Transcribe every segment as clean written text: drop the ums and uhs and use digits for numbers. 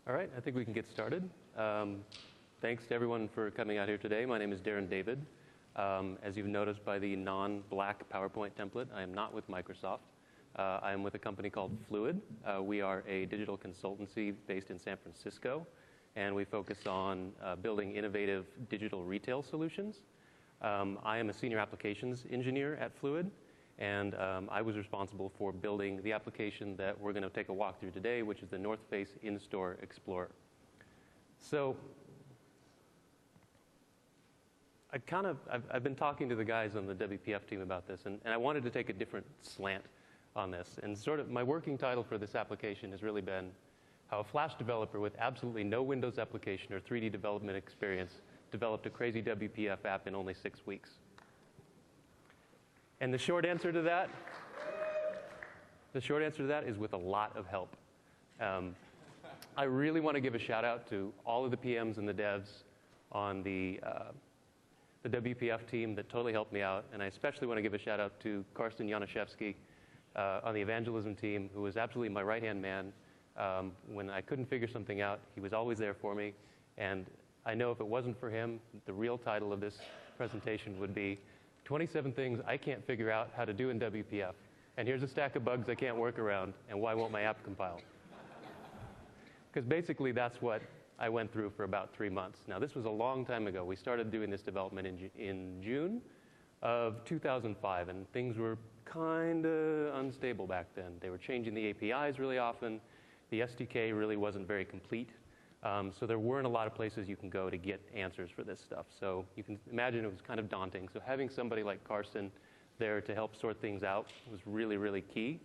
All right, I think we can get started. Thanks to everyone for coming out here today. My name is Darren David. As you've noticed by the non-black PowerPoint template, I am not with Microsoft. I am with a company called Fluid. We are a digital consultancy based in San Francisco, and we focus on building innovative digital retail solutions. I am a senior applications engineer at Fluid, and I was responsible for building the application that we're going to take a walk through today, which is the North Face In-Store Explorer. So I've been talking to the guys on the WPF team about this, and I wanted to take a different slant on this. And sort of my working title for this application has really been how a Flash developer with absolutely no Windows application or 3D development experience developed a crazy WPF app in only 6 weeks. And the short answer to that is with a lot of help. I really want to give a shout out to all of the PMs and the devs on the WPF team that totally helped me out, and I especially want to give a shout out to Karsten Januszewski on the evangelism team, who was absolutely my right-hand man. When I couldn't figure something out, he was always there for me, and I know if it wasn't for him, the real title of this presentation would be 27 things I can't figure out how to do in WPF, and here's a stack of bugs I can't work around, and why won't my app compile? Because basically that's what I went through for about 3 months. Now, this was a long time ago. We started doing this development in June of 2005, and things were kind of unstable back then. They were changing the APIs really often. The SDK really wasn't very complete. So there weren't a lot of places you can go to get answers for this stuff. So you can imagine it was kind of daunting. So having somebody like Karsten there to help sort things out was really, really key.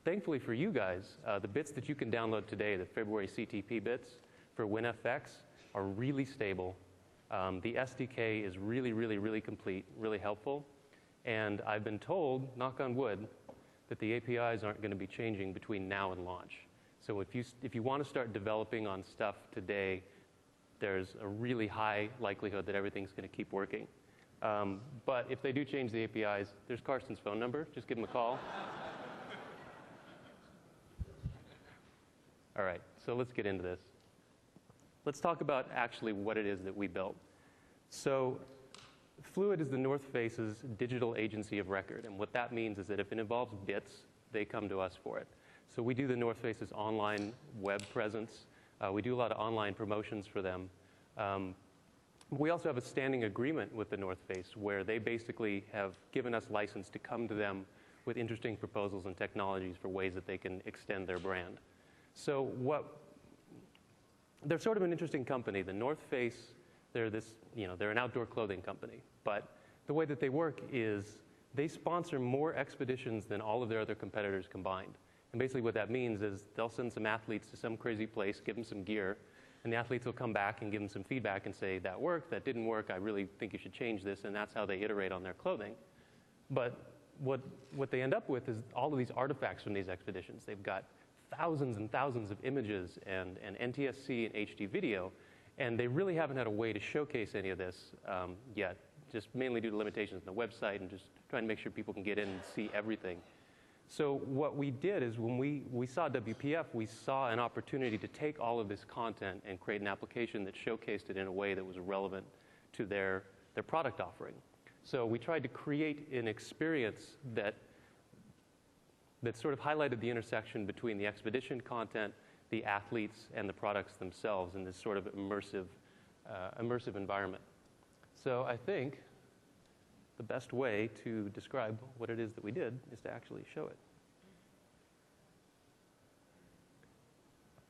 Thankfully for you guys, the bits that you can download today, the February CTP bits for WinFX, are really stable. The SDK is really, really, really complete, really helpful. And I've been told, knock on wood, that the APIs aren't going to be changing between now and launch. So if you want to start developing on stuff today, there's a really high likelihood that everything's going to keep working. But if they do change the APIs, there's Karsten's phone number. Just give him a call. All right, so let's get into this. Let's talk about actually what it is that we built. So Fluid is the North Face's digital agency of record. And what that means is that if it involves bits, they come to us for it. So we do the North Face's online web presence. We do a lot of online promotions for them. We also have a standing agreement with the North Face where they basically have given us license to come to them with interesting proposals and technologies for ways that they can extend their brand. So they're sort of an interesting company. The North Face, they're an outdoor clothing company. But the way that they work is they sponsor more expeditions than all of their other competitors combined. And basically what that means is they'll send some athletes to some crazy place, give them some gear, and the athletes will come back and give them some feedback and say, that worked, that didn't work, I really think you should change this, and that's how they iterate on their clothing. But what they end up with is all of these artifacts from these expeditions. They've got thousands and thousands of images and NTSC and HD video, and they really haven't had a way to showcase any of this yet, just mainly due to limitations on the website and just trying to make sure people can get in and see everything. So what we did is when we saw WPF, we saw an opportunity to take all of this content and create an application that showcased it in a way that was relevant to their product offering. So we tried to create an experience that sort of highlighted the intersection between the expedition content, the athletes, and the products themselves in this sort of immersive environment. So I think the best way to describe what it is that we did is to actually show it.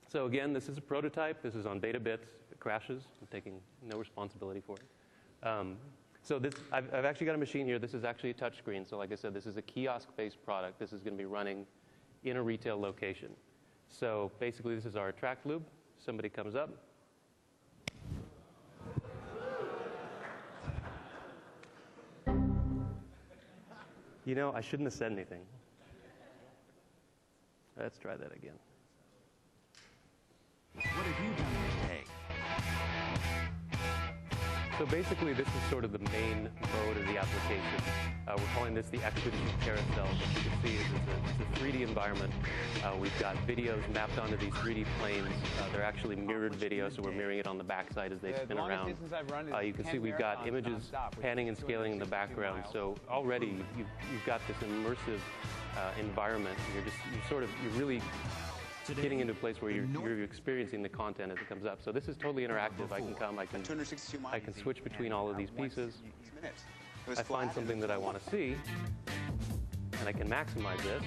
So again, this is a prototype. This is on beta bits. If it crashes, I'm taking no responsibility for it. So I've actually got a machine here. This is actually a touch screen. So like I said, this is a kiosk-based product. This is going to be running in a retail location. So basically, this is our attract loop. Somebody comes up. You know, I shouldn't have said anything. Let's try that again. What have you done today? So basically, this is sort of the main mode of the application. We're calling this the Expedition Carousel. What you can see is it's a 3D environment. We've got videos mapped onto these 3D planes. They're actually mirrored videos, so we're mirroring it on the backside as they spin around. You can see we've got images panning and scaling in the background. So already you've got this immersive environment. You're really getting into a place where you're experiencing the content as it comes up. So this is totally interactive. I can switch between all of these pieces. I find something that I want to see, and I can maximize this.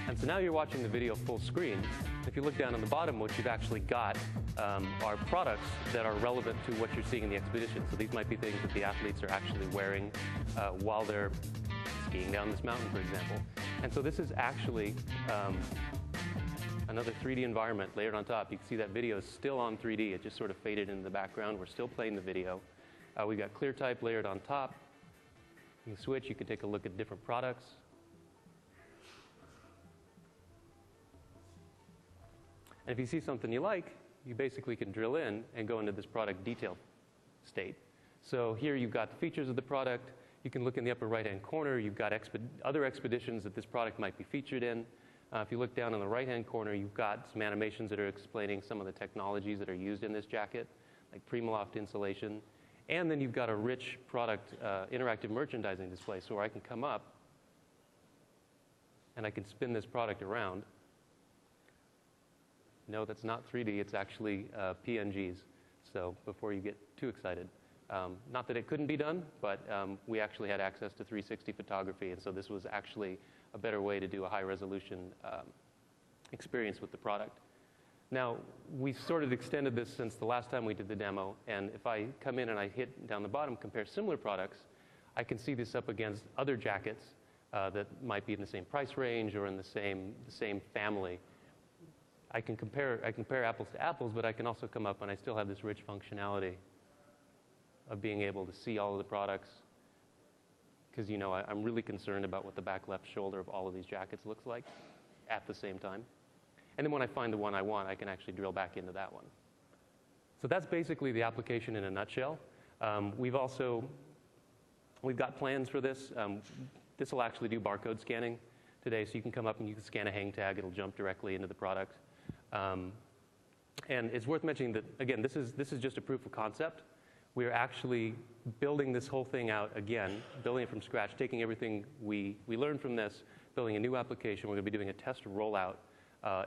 And so now you're watching the video full screen. If you look down on the bottom, what you've actually got are products that are relevant to what you're seeing in the expedition. So these might be things that the athletes are actually wearing while they're skiing down this mountain, for example. And so this is actually another 3D environment layered on top. You can see that video is still on 3D. It just sort of faded into the background. We're still playing the video. We've got clear type layered on top. You can switch. You can take a look at different products. And if you see something you like, you basically can drill in and go into this product detail state. So here you've got the features of the product. You can look in the upper right-hand corner. You've got other expeditions that this product might be featured in. If you look down in the right-hand corner, you've got some animations that are explaining some of the technologies that are used in this jacket, like Primaloft insulation. And then you've got a rich product interactive merchandising display, so where I can come up and I can spin this product around. No, that's not 3D. It's actually PNGs. So before you get too excited. Not that it couldn't be done, but we actually had access to 360 photography, and so this was actually a better way to do a high-resolution experience with the product. Now, we've sort of extended this since the last time we did the demo, and if I come in and I hit down the bottom, compare similar products, I can see this up against other jackets that might be in the same price range or in the same family. I can compare apples to apples, but I can also come up and I still have this rich functionality of being able to see all of the products, because I'm really concerned about what the back left shoulder of all of these jackets looks like at the same time. And then when I find the one I want, I can actually drill back into that one. So that's basically the application in a nutshell. We've got plans for this. This will actually do barcode scanning today, so you can come up and you can scan a hang tag. It'll jump directly into the product. And it's worth mentioning that, again, this is just a proof of concept. We're actually building this whole thing out again, building it from scratch, taking everything we learned from this, building a new application. We're going to be doing a test rollout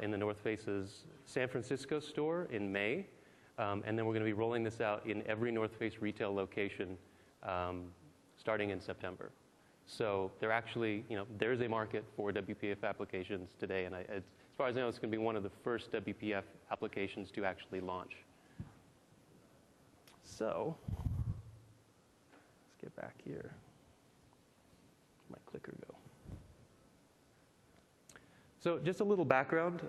in the North Face's San Francisco store in May. And then we're going to be rolling this out in every North Face retail location starting in September. So there actually, there's a market for WPF applications today. And as far as I know, it's going to be one of the first WPF applications to actually launch. So let's get back here. Where'd my clicker go? So just a little background.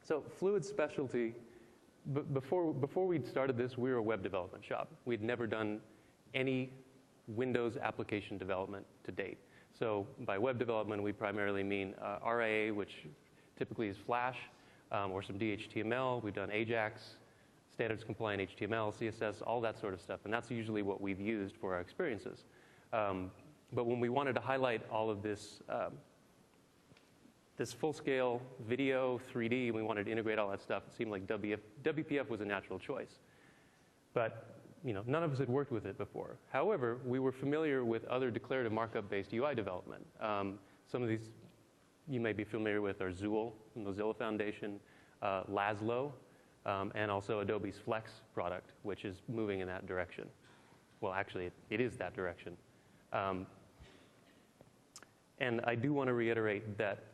So Fluid Specialty, before we'd started this, we were a web development shop. We'd never done any Windows application development to date. So by web development, we primarily mean RIA, which typically is Flash, or some DHTML. We've done Ajax, standards compliant HTML, CSS, all that sort of stuff. And that's usually what we've used for our experiences. But when we wanted to highlight all of this, this full-scale video, 3D, and we wanted to integrate all that stuff, it seemed like WPF was a natural choice. But none of us had worked with it before. However, we were familiar with other declarative markup-based UI development. Some of these you may be familiar with are Zool from Mozilla Foundation, Laszlo, and also Adobe's Flex product, which is moving in that direction. Well, actually, it is that direction. And I do want to reiterate that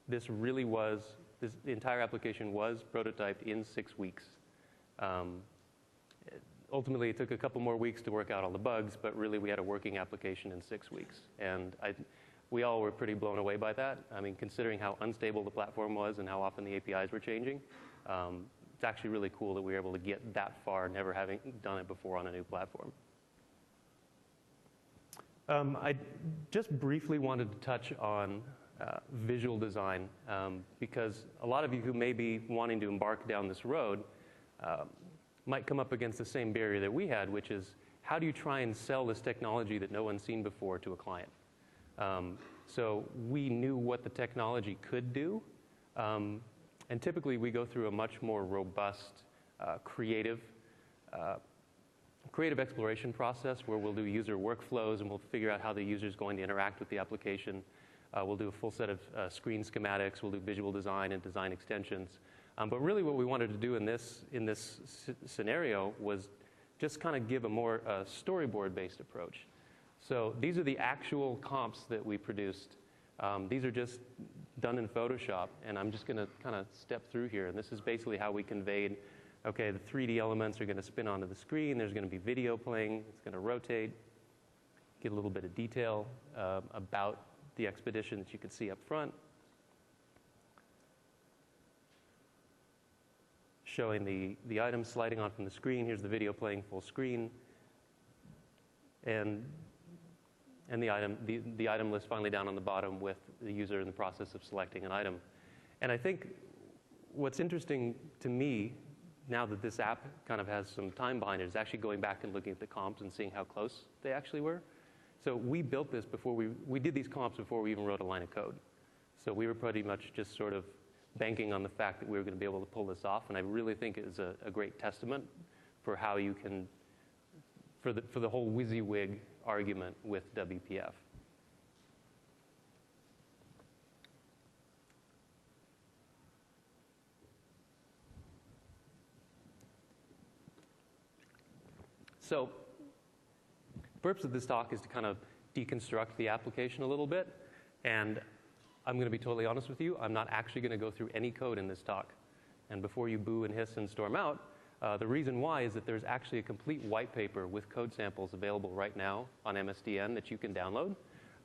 this entire application was prototyped in 6 weeks. Ultimately, it took a couple more weeks to work out all the bugs, but really we had a working application in 6 weeks. And we all were pretty blown away by that. I mean, considering how unstable the platform was and how often the APIs were changing, it's actually really cool that we were able to get that far, never having done it before on a new platform. I just briefly wanted to touch on visual design, because a lot of you who may be wanting to embark down this road might come up against the same barrier that we had, which is how do you try and sell this technology that no one's seen before to a client? So we knew what the technology could do, and typically we go through a much more robust, creative exploration process where we'll do user workflows and we'll figure out how the user is going to interact with the application. We'll do a full set of screen schematics. We'll do visual design and design extensions. But really what we wanted to do in this scenario was just kind of give a more storyboard-based approach. So these are the actual comps that we produced. These are just done in Photoshop, and I'm just going to kind of step through here. And this is basically how we conveyed, okay, the 3D elements are going to spin onto the screen. There's going to be video playing. It's going to rotate. Get a little bit of detail about the expedition that you can see up front. Showing the items sliding on from the screen. Here's the video playing full screen. And the item list finally down on the bottom with the user in the process of selecting an item. And I think what's interesting to me, now that this app kind of has some time behind it, is actually going back and looking at the comps and seeing how close they actually were. So we built this before we did these comps before we even wrote a line of code. So we were pretty much just sort of banking on the fact that we were going to be able to pull this off. And I really think it is a great testament for how you can, for the whole WYSIWYG argument with WPF. So the purpose of this talk is to kind of deconstruct the application a little bit. And I'm going to be totally honest with you. I'm not actually going to go through any code in this talk. And before you boo and hiss and storm out, the reason why is that there's actually a complete white paper with code samples available right now on MSDN that you can download.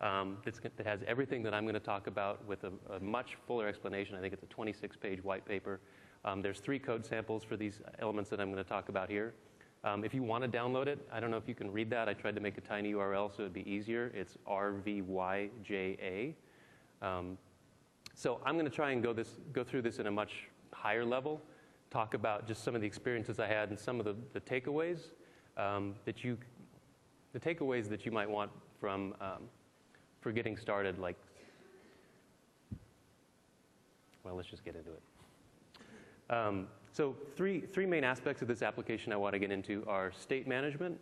That has everything that I'm going to talk about with a much fuller explanation. I think it's a 26-page white paper. There's 3 code samples for these elements that I'm going to talk about here. If you want to download it, I don't know if you can read that. I tried to make a tiny URL so it'd be easier. It's RVYJA. So I'm going to try and go through this in a much higher level, talk about just some of the experiences I had and some of the takeaways that you might want from for getting started. Like, well, let's just get into it. So three main aspects of this application I want to get into are state management,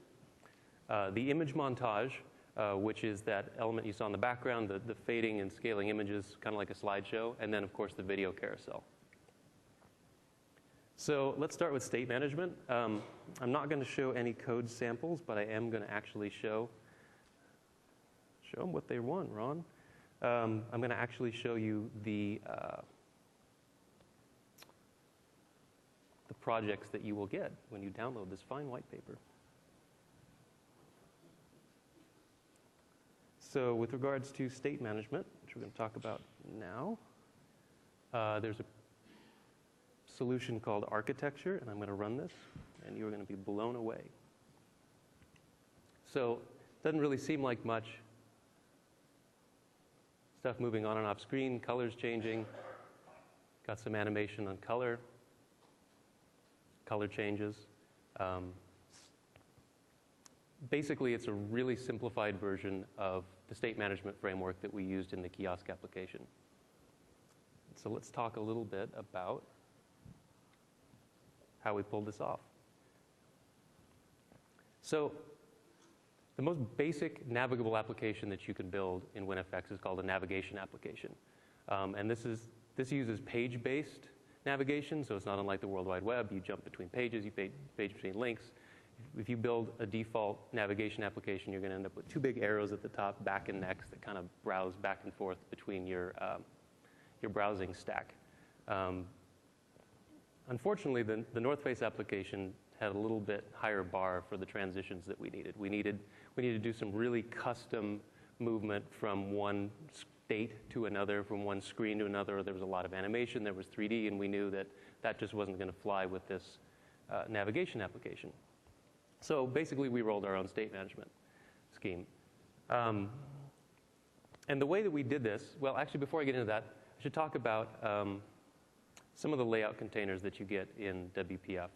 the image montage, which is that element you saw in the background, the fading and scaling images, kind of like a slideshow, and then, of course, the video carousel. So let's start with state management. I'm not going to show any code samples, but I am going to actually show them what they want, Ron. I'm going to actually show you the projects that you will get when you download this fine white paper. So with regards to state management, which we're going to talk about now, there's a solution called architecture, and I'm going to run this, and you're going to be blown away. So it doesn't really seem like much. Stuff moving on and off screen, colors changing. Got some animation on color changes. Basically, it's a really simplified version of the state management framework that we used in the kiosk application. So let's talk a little bit about how we pulled this off. So the most basic navigable application that you can build in WinFX is called a navigation application. And this uses page-based navigation, so it's not unlike the World Wide Web. You jump between pages, you page between links. If you build a default navigation application, you're going to end up with 2 big arrows at the top, back and next, that kind of browse back and forth between your browsing stack. Unfortunately, the North Face application had a little bit higher bar for the transitions that we needed. We needed to do some really custom movement from one state to another, from one screen to another. There was a lot of animation, there was 3D, and we knew that just wasn't going to fly with this navigation application. So basically, we rolled our own state management scheme. And the way that we did this, well, actually, before I get into that, I should talk about some of the layout containers that you get in WPF.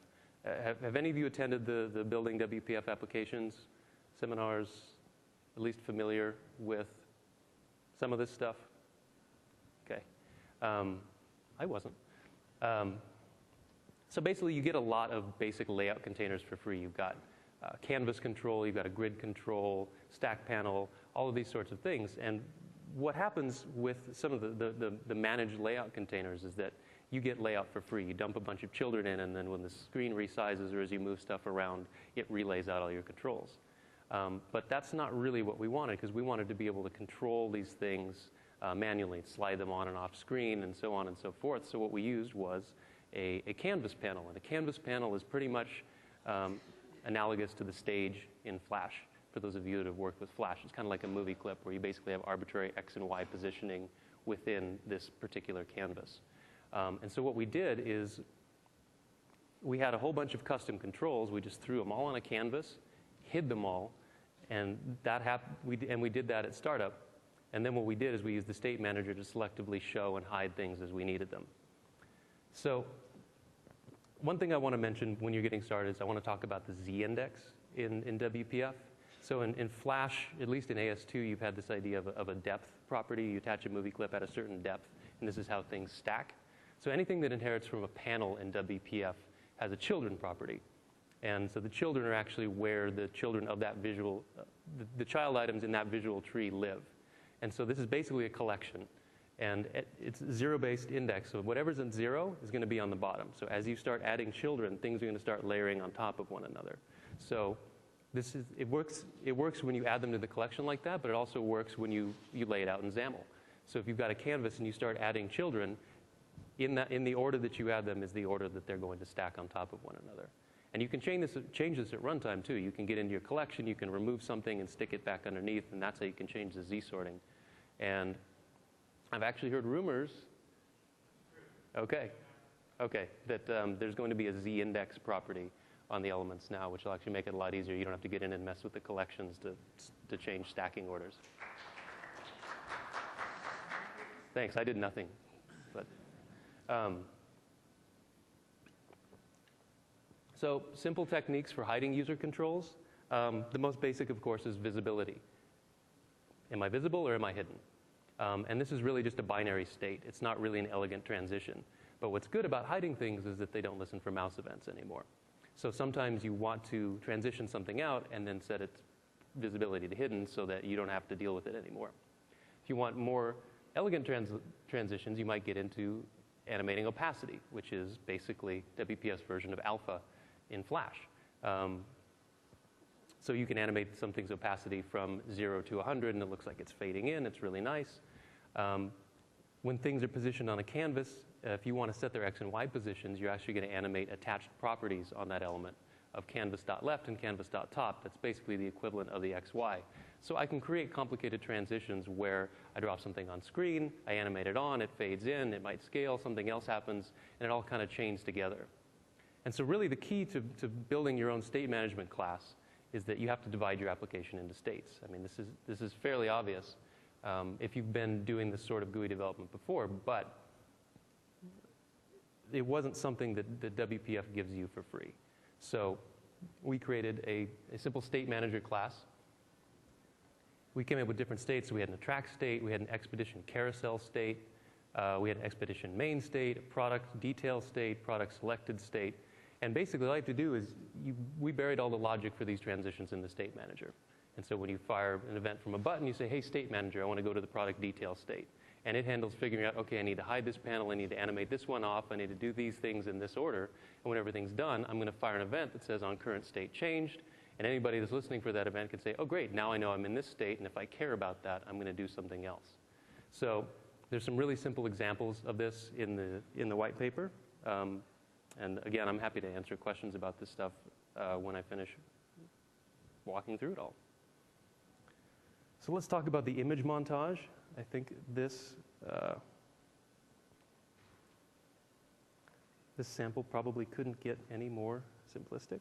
Have any of you attended the building WPF applications seminars, at least familiar with some of this stuff? Okay. I wasn't. So basically, you get a lot of basic layout containers for free. You've got canvas control, you've got a grid control, stack panel, all of these sorts of things. And what happens with some of the managed layout containers is that you get layout for free. You dump a bunch of children in, and then when the screen resizes or as you move stuff around, it relays out all your controls. But that's not really what we wanted, because we wanted to be able to control these things manually, slide them on and off screen, and so on and so forth. So what we used was a canvas panel. And a canvas panel is pretty much analogous to the stage in Flash. For those of you that have worked with Flash, it's kind of like a movie clip where you basically have arbitrary X and Y positioning within this particular canvas. And so what we did is we had a whole bunch of custom controls. We just threw them all on a canvas, hid them all, and we did that at startup. And then what we did is we used the state manager to selectively show and hide things as we needed them. So one thing I want to mention when you're getting started is I want to talk about the z-index in WPF. So in Flash, at least in AS2, you've had this idea of a depth property. You attach a movie clip at a certain depth, and this is how things stack. So anything that inherits from a panel in WPF has a children property. And so the children are actually where the children of that visual, the child items in that visual tree live. And so this is basically a collection. And it's zero-based index, so whatever's in zero is going to be on the bottom. So as you start adding children, things are going to start layering on top of one another. So it works when you add them to the collection like that, but it also works when you lay it out in XAML. So if you've got a canvas and you start adding children, in the order that you add them is the order that they're going to stack on top of one another. And you can change this at runtime too. You can get into your collection, you can remove something and stick it back underneath, and that's how you can change the Z sorting. And I've actually heard rumors, that there's going to be a Z-index property on the elements now, which will actually make it a lot easier. You don't have to get in and mess with the collections to change stacking orders. Thanks, I did nothing. But, so simple techniques for hiding user controls. The most basic, of course, is visibility. Am I visible or am I hidden? And this is really just a binary state. It's not really an elegant transition. But what's good about hiding things is that they don't listen for mouse events anymore. So sometimes you want to transition something out and then set its visibility to hidden so that you don't have to deal with it anymore. If you want more elegant transitions, you might get into animating opacity, which is basically WPF's version of alpha in Flash. So you can animate something's opacity from 0 to 100, and it looks like it's fading in. It's really nice. When things are positioned on a canvas, if you want to set their X and Y positions, you're actually going to animate attached properties on that element of canvas.left and canvas.top. That's basically the equivalent of the XY. So I can create complicated transitions where I drop something on screen, I animate it on, it fades in, it might scale, something else happens, and it all kind of chains together. And so really the key to building your own state management class is that you have to divide your application into states. I mean, this is fairly obvious if you've been doing this sort of GUI development before, but it wasn't something that WPF gives you for free. So we created a simple state manager class. We came up with different states. So we had an attract state, we had an expedition carousel state, we had an expedition main state, a product detail state, product selected state. And basically all you have to do is we buried all the logic for these transitions in the state manager. And so when you fire an event from a button, you say, hey, state manager, I want to go to the product detail state. And it handles figuring out, okay, I need to hide this panel, I need to animate this one off, I need to do these things in this order. And when everything's done, I'm going to fire an event that says on current state changed. And anybody that's listening for that event can say, oh, great, now I know I'm in this state, and if I care about that, I'm going to do something else. So there's some really simple examples of this in the white paper. And again, I'm happy to answer questions about this stuff when I finish walking through it all. So let's talk about the image montage. I think this sample probably couldn't get any more simplistic.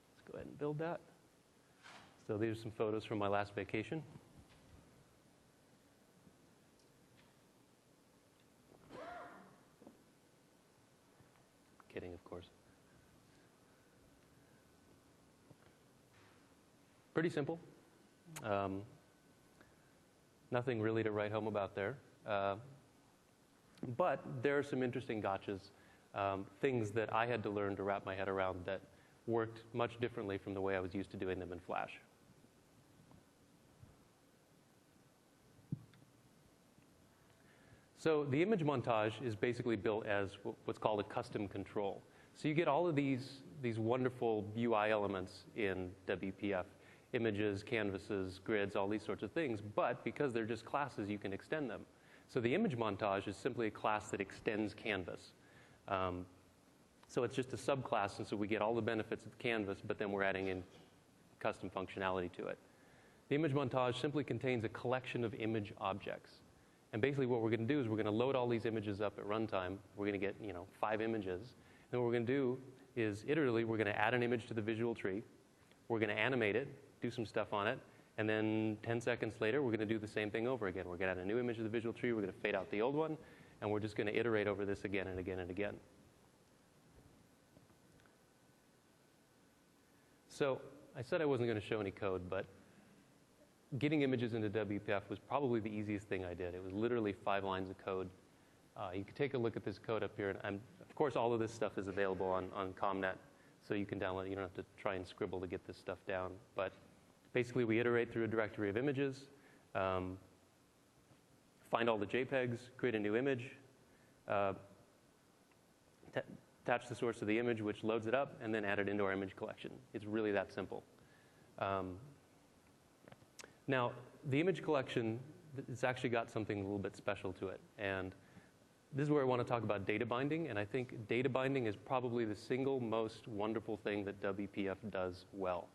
Let's go ahead and build that. So these are some photos from my last vacation. pretty simple. Nothing really to write home about there. But there are some interesting gotchas, things that I had to learn to wrap my head around that worked much differently from the way I was used to doing them in Flash. So the image montage is basically built as what's called a custom control. So you get all of these wonderful UI elements in WPF, images, canvases, grids, all these sorts of things, but because they're just classes, you can extend them. So the image montage is simply a class that extends canvas. So it's just a subclass, and so we get all the benefits of canvas, but then we're adding in custom functionality to it. The image montage simply contains a collection of image objects. And basically what we're going to do is we're going to load all these images up at runtime. We're going to get 5 images. And what we're going to do is iteratively we're going to add an image to the visual tree. We're going to animate it, do some stuff on it, and then 10 seconds later we're going to do the same thing over again. We're going to add a new image to the visual tree. We're going to fade out the old one, and we're just going to iterate over this again and again and again. So I said I wasn't going to show any code, but getting images into WPF was probably the easiest thing I did. It was literally 5 lines of code. You can take a look at this code up here. And of course, all of this stuff is available on ComNet, so you can download it. You don't have to try and scribble to get this stuff down. But basically, we iterate through a directory of images, find all the JPEGs, create a new image, attach the source of the image, which loads it up, and then add it into our image collection. It's really that simple. Now, the image collection, it's actually got something a little bit special to it. And this is where I want to talk about data binding. And I think data binding is probably the single most wonderful thing that WPF does well.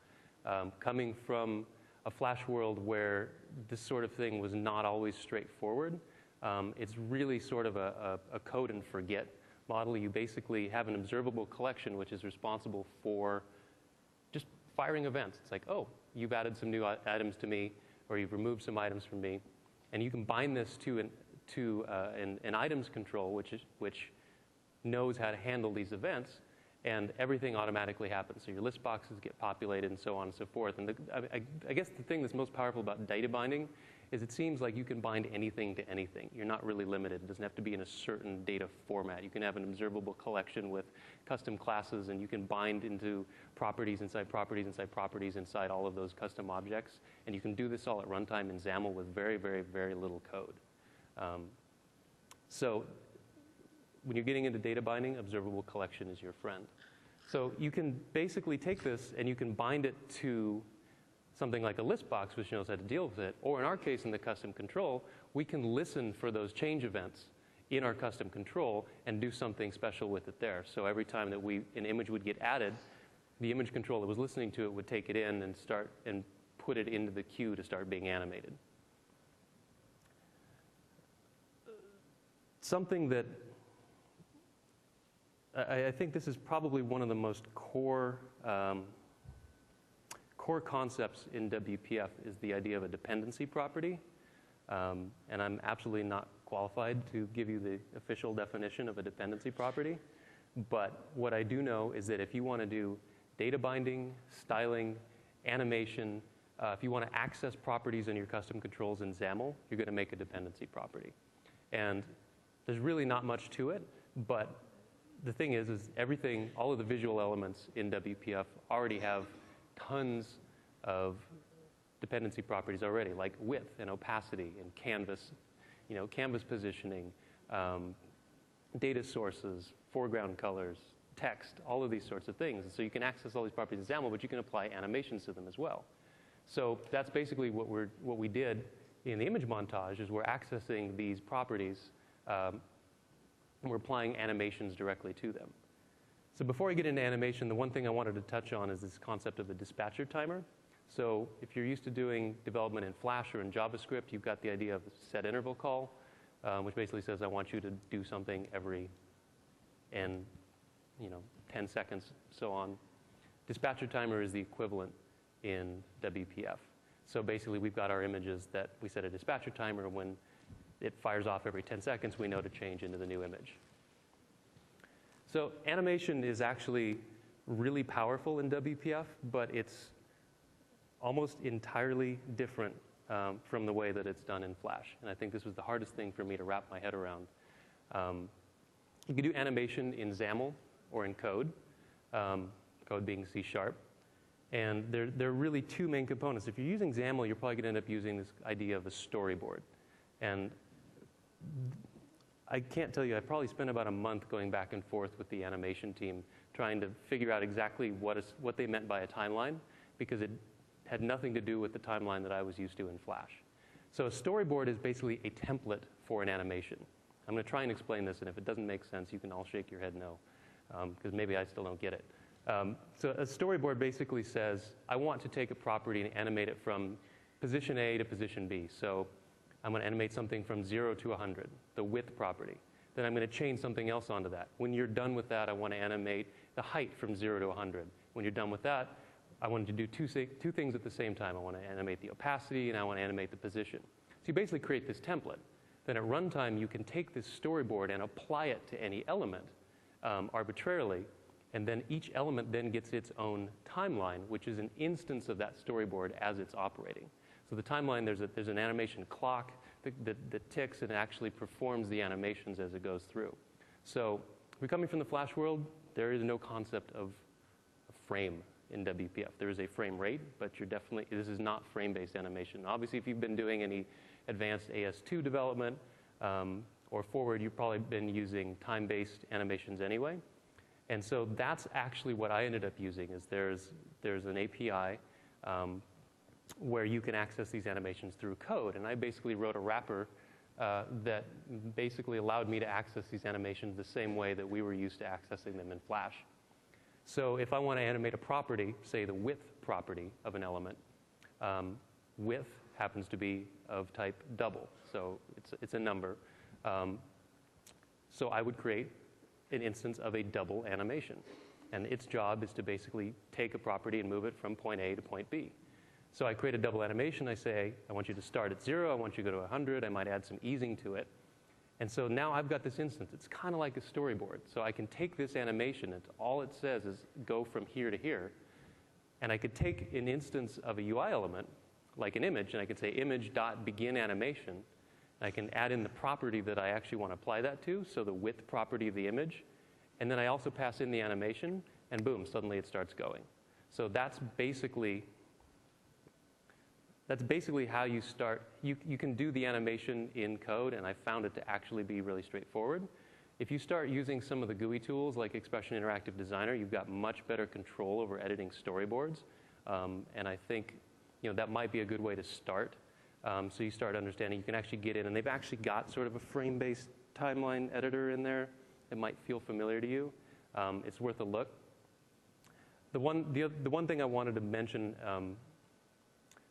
Coming from a Flash world where this sort of thing was not always straightforward, it's really sort of a code and forget model. You basically have an observable collection which is responsible for just firing events. It's like, oh, you've added some new items to me, or you've removed some items from me, and you can bind this to an items control, which knows how to handle these events, and everything automatically happens. So your list boxes get populated, and so on and so forth. And I guess the thing that's most powerful about data binding is it seems like you can bind anything to anything. You're not really limited. It doesn't have to be in a certain data format. You can have an observable collection with custom classes, and you can bind into properties inside properties inside properties inside all of those custom objects. And you can do this all at runtime in XAML with very, very, very little code. So when you're getting into data binding, observable collection is your friend. So you can basically take this and you can bind it to something like a list box, which knows how to deal with it. Or in our case, in the custom control, we can listen for those change events in our custom control and do something special with it there. So every time that an image would get added, the image control that was listening to it would take it in and start and put it into the queue to start being animated. Something that I think this is probably one of the most core concepts in WPF is the idea of a dependency property. And I'm absolutely not qualified to give you the official definition of a dependency property. But what I do know is that if you want to do data binding, styling, animation, if you want to access properties in your custom controls in XAML, you're going to make a dependency property. And there's really not much to it, but the thing is everything, all of the visual elements in WPF already have tons of dependency properties already, like width and opacity and canvas, canvas positioning, data sources, foreground colors, text, all of these sorts of things. And so you can access all these properties in XAML, but you can apply animations to them as well. So that's basically what we did in the image montage is we're accessing these properties and we're applying animations directly to them. So before I get into animation, the one thing I wanted to touch on is this concept of the dispatcher timer. So if you're used to doing development in Flash or in JavaScript, you've got the idea of a set interval call, which basically says I want you to do something every 10 seconds, so on. Dispatcher timer is the equivalent in WPF. So basically, we've got our images that we set a dispatcher timer. When it fires off every 10 seconds, we know to change into the new image. So animation is actually really powerful in WPF, but it's almost entirely different from the way that it's done in Flash. And I think this was the hardest thing for me to wrap my head around. You can do animation in XAML or in code, code being C#. And there are really two main components. If you're using XAML, you're probably going to end up using this idea of a storyboard. And I can't tell you, I probably spent about a month going back and forth with the animation team trying to figure out exactly what they meant by a timeline, because it had nothing to do with the timeline that I was used to in Flash. So a storyboard is basically a template for an animation. I'm going to try and explain this, and if it doesn't make sense, you can all shake your head no, because maybe I still don't get it. So a storyboard basically says, I want to take a property and animate it from position A to position B. So I'm going to animate something from 0 to 100, the width property. Then I'm going to chain something else onto that. When you're done with that, I want to animate the height from 0 to 100. When you're done with that, I want to do two things at the same time. I want to animate the opacity, and I want to animate the position. So you basically create this template. Then at runtime, you can take this storyboard and apply it to any element arbitrarily. And then each element then gets its own timeline, which is an instance of that storyboard as it's operating. So the timeline, there's an animation clock that ticks and actually performs the animations as it goes through. So if you're coming from the Flash world, there is no concept of a frame in WPF. There is a frame rate, but this is not frame-based animation. Obviously, if you've been doing any advanced AS2 development or forward, you've probably been using time-based animations anyway. And so that's actually what I ended up using. Is there's an API where you can access these animations through code. And I basically wrote a wrapper that basically allowed me to access these animations the same way that we were used to accessing them in Flash. So if I want to animate a property, say the width property of an element, width happens to be of type double. So it's a number. So I would create an instance of a double animation. And its job is to basically take a property and move it from point A to point B. So I create a double animation. I say, I want you to start at 0. I want you to go to 100. I might add some easing to it. And so now I've got this instance. It's kind of like a storyboard. So I can take this animation, and all it says is go from here to here. And I could take an instance of a UI element, like an image, and I could say image.begin animation. I can add in the property that I actually want to apply that to, so the width property of the image. And then I also pass in the animation, and boom, suddenly it starts going. So that's basically how you start. You can do the animation in code, and I found it to actually be really straightforward. If you start using some of the GUI tools like Expression Interactive Designer, you've got much better control over editing storyboards. And I think that might be a good way to start. So you start understanding, you can actually get in, and they've actually got sort of a frame-based timeline editor in there. It might feel familiar to you. It's worth a look. The one thing I wanted to mention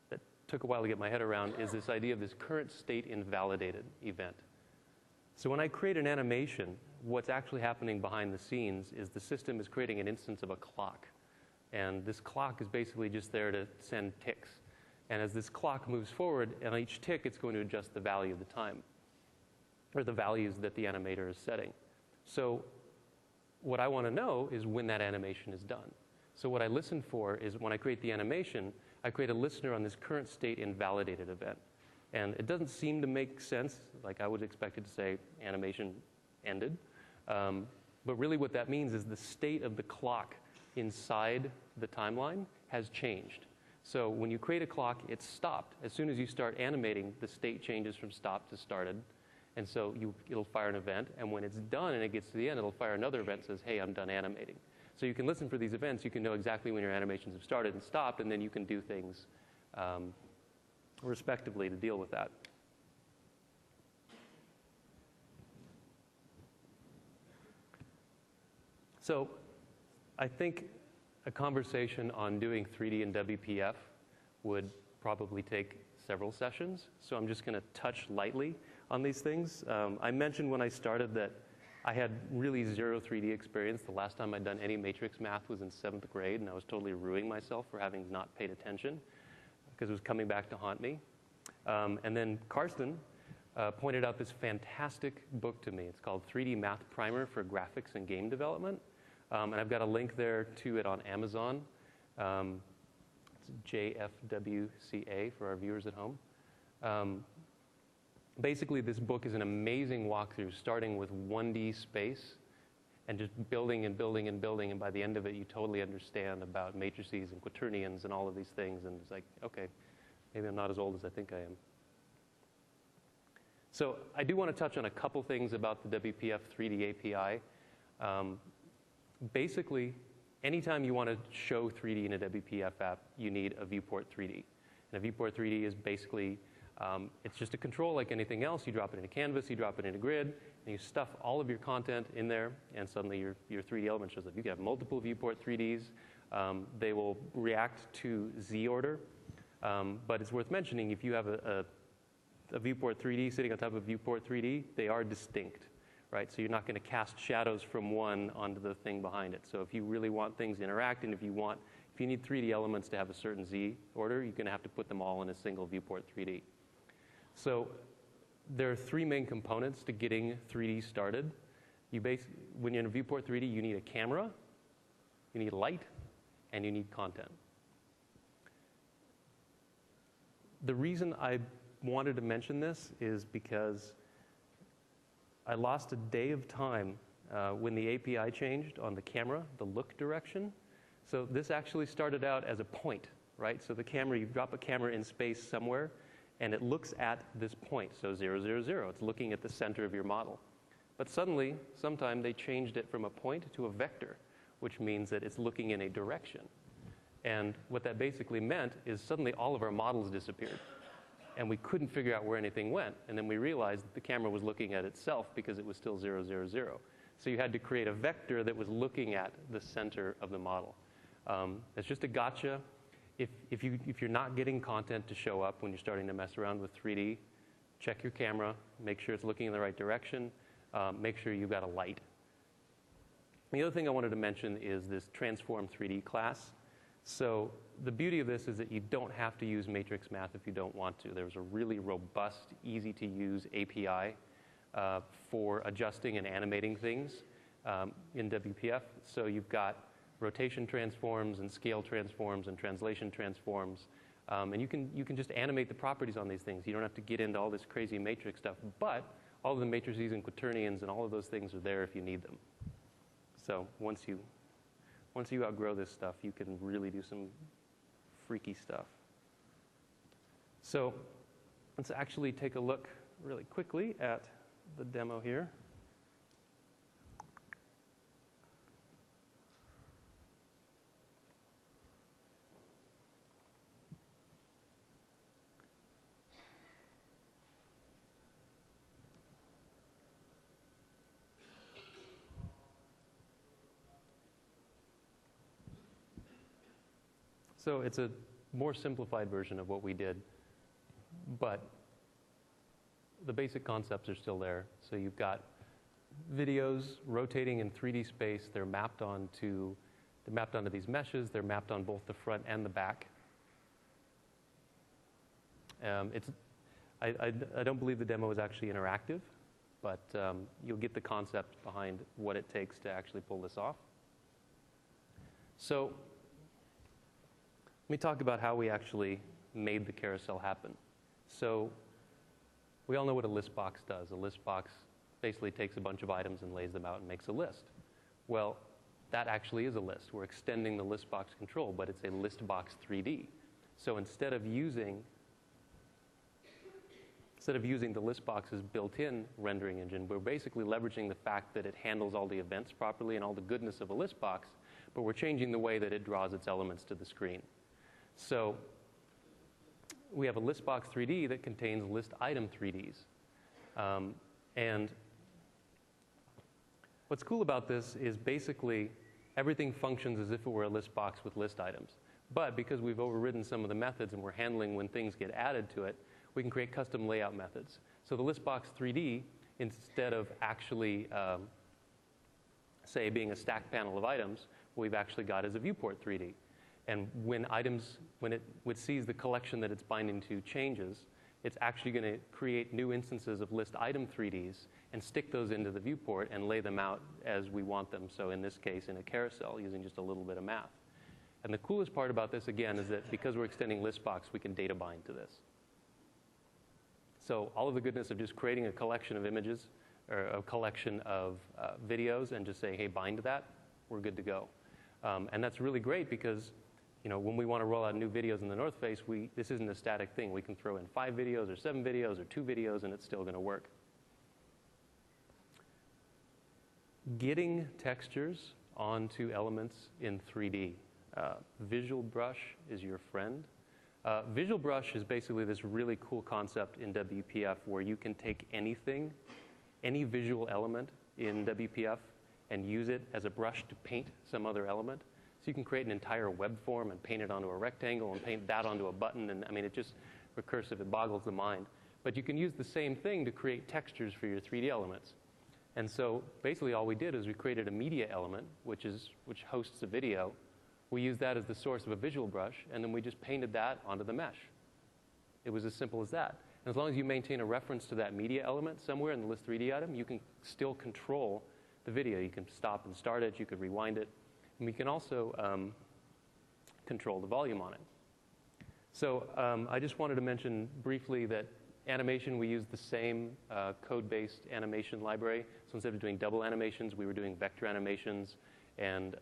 that took a while to get my head around is this idea of this current state invalidated event. So when I create an animation, what's actually happening behind the scenes is the system is creating an instance of a clock. And this clock is basically just there to send ticks. And as this clock moves forward, on each tick, it's going to adjust the value of the time, or the values that the animator is setting. So what I want to know is when that animation is done. So what I listen for is when I create the animation, I create a listener on this current state invalidated event. And it doesn't seem to make sense. Like I would expect it to say animation ended. But really what that means is the state of the clock inside the timeline has changed. So when you create a clock, it's stopped. As soon as you start animating, the state changes from stopped to started. And so it'll fire an event. And when it's done and it gets to the end, it'll fire another event that says, hey, I'm done animating. So you can listen for these events. You can know exactly when your animations have started and stopped, and then you can do things respectively to deal with that. So I think a conversation on doing 3D in WPF would probably take several sessions. So I'm just going to touch lightly on these things. I mentioned when I started that I had really zero 3D experience. The last time I'd done any matrix math was in 7th grade, and I was totally ruining myself for having not paid attention because it was coming back to haunt me. And then Karsten pointed out this fantastic book to me. It's called 3D Math Primer for Graphics and Game Development. And I've got a link there to it on Amazon. JFWCA for our viewers at home. Basically, this book is an amazing walkthrough, starting with 1D space and just building and building and building, and by the end of it, you totally understand about matrices and quaternions and all of these things, and it's like, okay, maybe I'm not as old as I think I am. So I do want to touch on a couple things about the WPF 3D API. Basically, anytime you want to show 3D in a WPF app, you need a viewport 3D. And a viewport 3D is basically, it's just a control like anything else. You drop it in a canvas, you drop it in a grid, and you stuff all of your content in there, and suddenly your 3D element shows up. You can have multiple viewport 3Ds. They will react to Z order, but it's worth mentioning if you have a viewport 3D sitting on top of viewport 3D, they are distinct, right? So you're not going to cast shadows from one onto the thing behind it. So if you really want things to interact, and if you need 3D elements to have a certain Z order, you're going to have to put them all in a single viewport 3D. So there are three main components to getting 3D started. When you're in a viewport 3D, you need a camera, you need light, and you need content. The reason I wanted to mention this is because I lost a day of time when the API changed on the camera, the look direction. So this actually started out as a point, right? So the camera, you drop a camera in space somewhere, and it looks at this point, so 0, 0, 0. It's looking at the center of your model. But suddenly, sometime they changed it from a point to a vector, which means that it's looking in a direction. And what that basically meant is suddenly all of our models disappeared. And we couldn't figure out where anything went. And then we realized that the camera was looking at itself because it was still 0, 0, 0. So you had to create a vector that was looking at the center of the model. It's just a gotcha. If you're not getting content to show up when you're starting to mess around with 3D, check your camera, make sure it's looking in the right direction, make sure you've got a light. The other thing I wanted to mention is this Transform 3D class. So the beauty of this is that you don't have to use matrix math if you don't want to. There's a really robust, easy-to-use API for adjusting and animating things in WPF. So you've got rotation transforms and scale transforms and translation transforms. And you can just animate the properties on these things. You don't have to get into all this crazy matrix stuff. But all of the matrices and quaternions and all of those things are there if you need them. So once you outgrow this stuff, you can really do some freaky stuff. So let's actually take a look really quickly at the demo here. So it's a more simplified version of what we did, but the basic concepts are still there. So you've got videos rotating in 3D space. They're mapped onto these meshes. They're mapped on both the front and the back. I don't believe the demo is actually interactive, but you'll get the concept behind what it takes to actually pull this off. So let me talk about how we actually made the carousel happen. So we all know what a list box does. A list box basically takes a bunch of items and lays them out and makes a list. Well, that actually is a list. We're extending the list box control, but it's a list box 3D. So instead of using the list box's built-in rendering engine, we're basically leveraging the fact that it handles all the events properly and all the goodness of a list box, but we're changing the way that it draws its elements to the screen. So we have a list box 3D that contains list item 3Ds. And what's cool about this is basically everything functions as if it were a list box with list items. But because we've overridden some of the methods and we're handling when things get added to it, we can create custom layout methods. So the list box 3D, instead of actually, say, being a stack panel of items, what we've actually got is a viewport 3D. And when it sees the collection that it's binding to changes, it's actually going to create new instances of list item 3Ds and stick those into the viewport and lay them out as we want them. So in this case, in a carousel, using just a little bit of math. And the coolest part about this, again, is that because we're extending listbox, we can data bind to this. So all of the goodness of just creating a collection of images or a collection of videos and just saying, hey, bind to that, we're good to go. And that's really great because when we want to roll out new videos in the North Face, this isn't a static thing. We can throw in 5 videos or 7 videos or 2 videos, and it's still going to work. Getting textures onto elements in 3D. Visual Brush is your friend. Visual Brush is basically this really cool concept in WPF where you can take anything, any visual element in WPF, and use it as a brush to paint some other element. So you can create an entire web form and paint it onto a rectangle and paint that onto a button. And I mean, it's just recursive. It boggles the mind. But you can use the same thing to create textures for your 3D elements. And so basically all we did is we created a media element, which hosts a video. We used that as the source of a visual brush, and then we just painted that onto the mesh. It was as simple as that. And as long as you maintain a reference to that media element somewhere in the list 3D item, you can still control the video. You can stop and start it. You could rewind it. And we can also control the volume on it. So I just wanted to mention briefly that animation, we used the same code-based animation library. So instead of doing double animations, we were doing vector animations and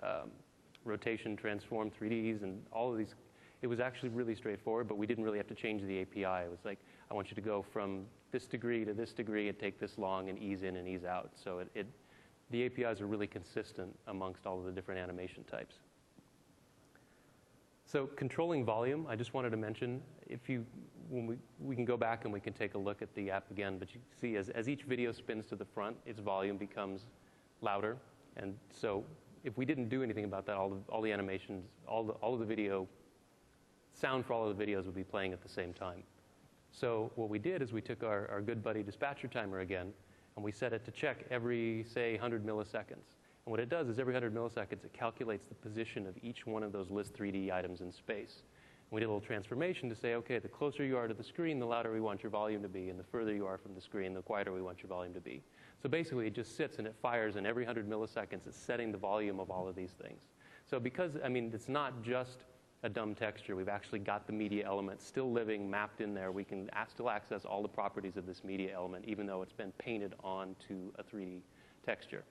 rotation, transform, 3Ds, and all of these. It was actually really straightforward, but we didn't really have to change the API. It was like, I want you to go from this degree to this degree and take this long and ease in and ease out. So the APIs are really consistent amongst all of the different animation types. So controlling volume, I just wanted to mention, we can go back and we can take a look at the app again, but you see as each video spins to the front, its volume becomes louder. And so if we didn't do anything about that, all the animations, all of the video, sound for all of the videos would be playing at the same time. So what we did is we took our good buddy dispatcher timer again, and we set it to check every, say, 100 milliseconds. And what it does is every 100 milliseconds, it calculates the position of each one of those list 3D items in space. And we did a little transformation to say, okay, the closer you are to the screen, the louder we want your volume to be, and the further you are from the screen, the quieter we want your volume to be. So basically, it just sits and it fires, and every 100 milliseconds, it's setting the volume of all of these things. So because, I mean, it's not just a dumb texture. We've actually got the media element still living, mapped in there. We can still access all the properties of this media element, even though it's been painted onto a 3D texture.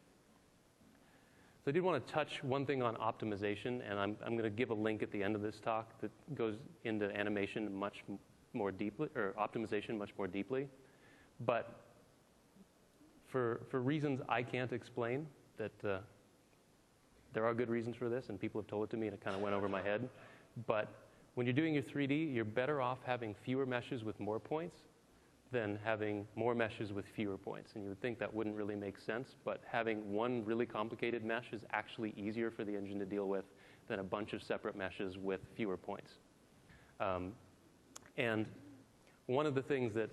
So I did want to touch one thing on optimization, and I'm going to give a link at the end of this talk that goes into animation much more deeply, or optimization much more deeply. But for reasons I can't explain, that there are good reasons for this, and people have told it to me, and it kind of went over my head. But when you're doing your 3D, you're better off having fewer meshes with more points than having more meshes with fewer points. And you would think that wouldn't really make sense, but having one really complicated mesh is actually easier for the engine to deal with than a bunch of separate meshes with fewer points. And one of the things that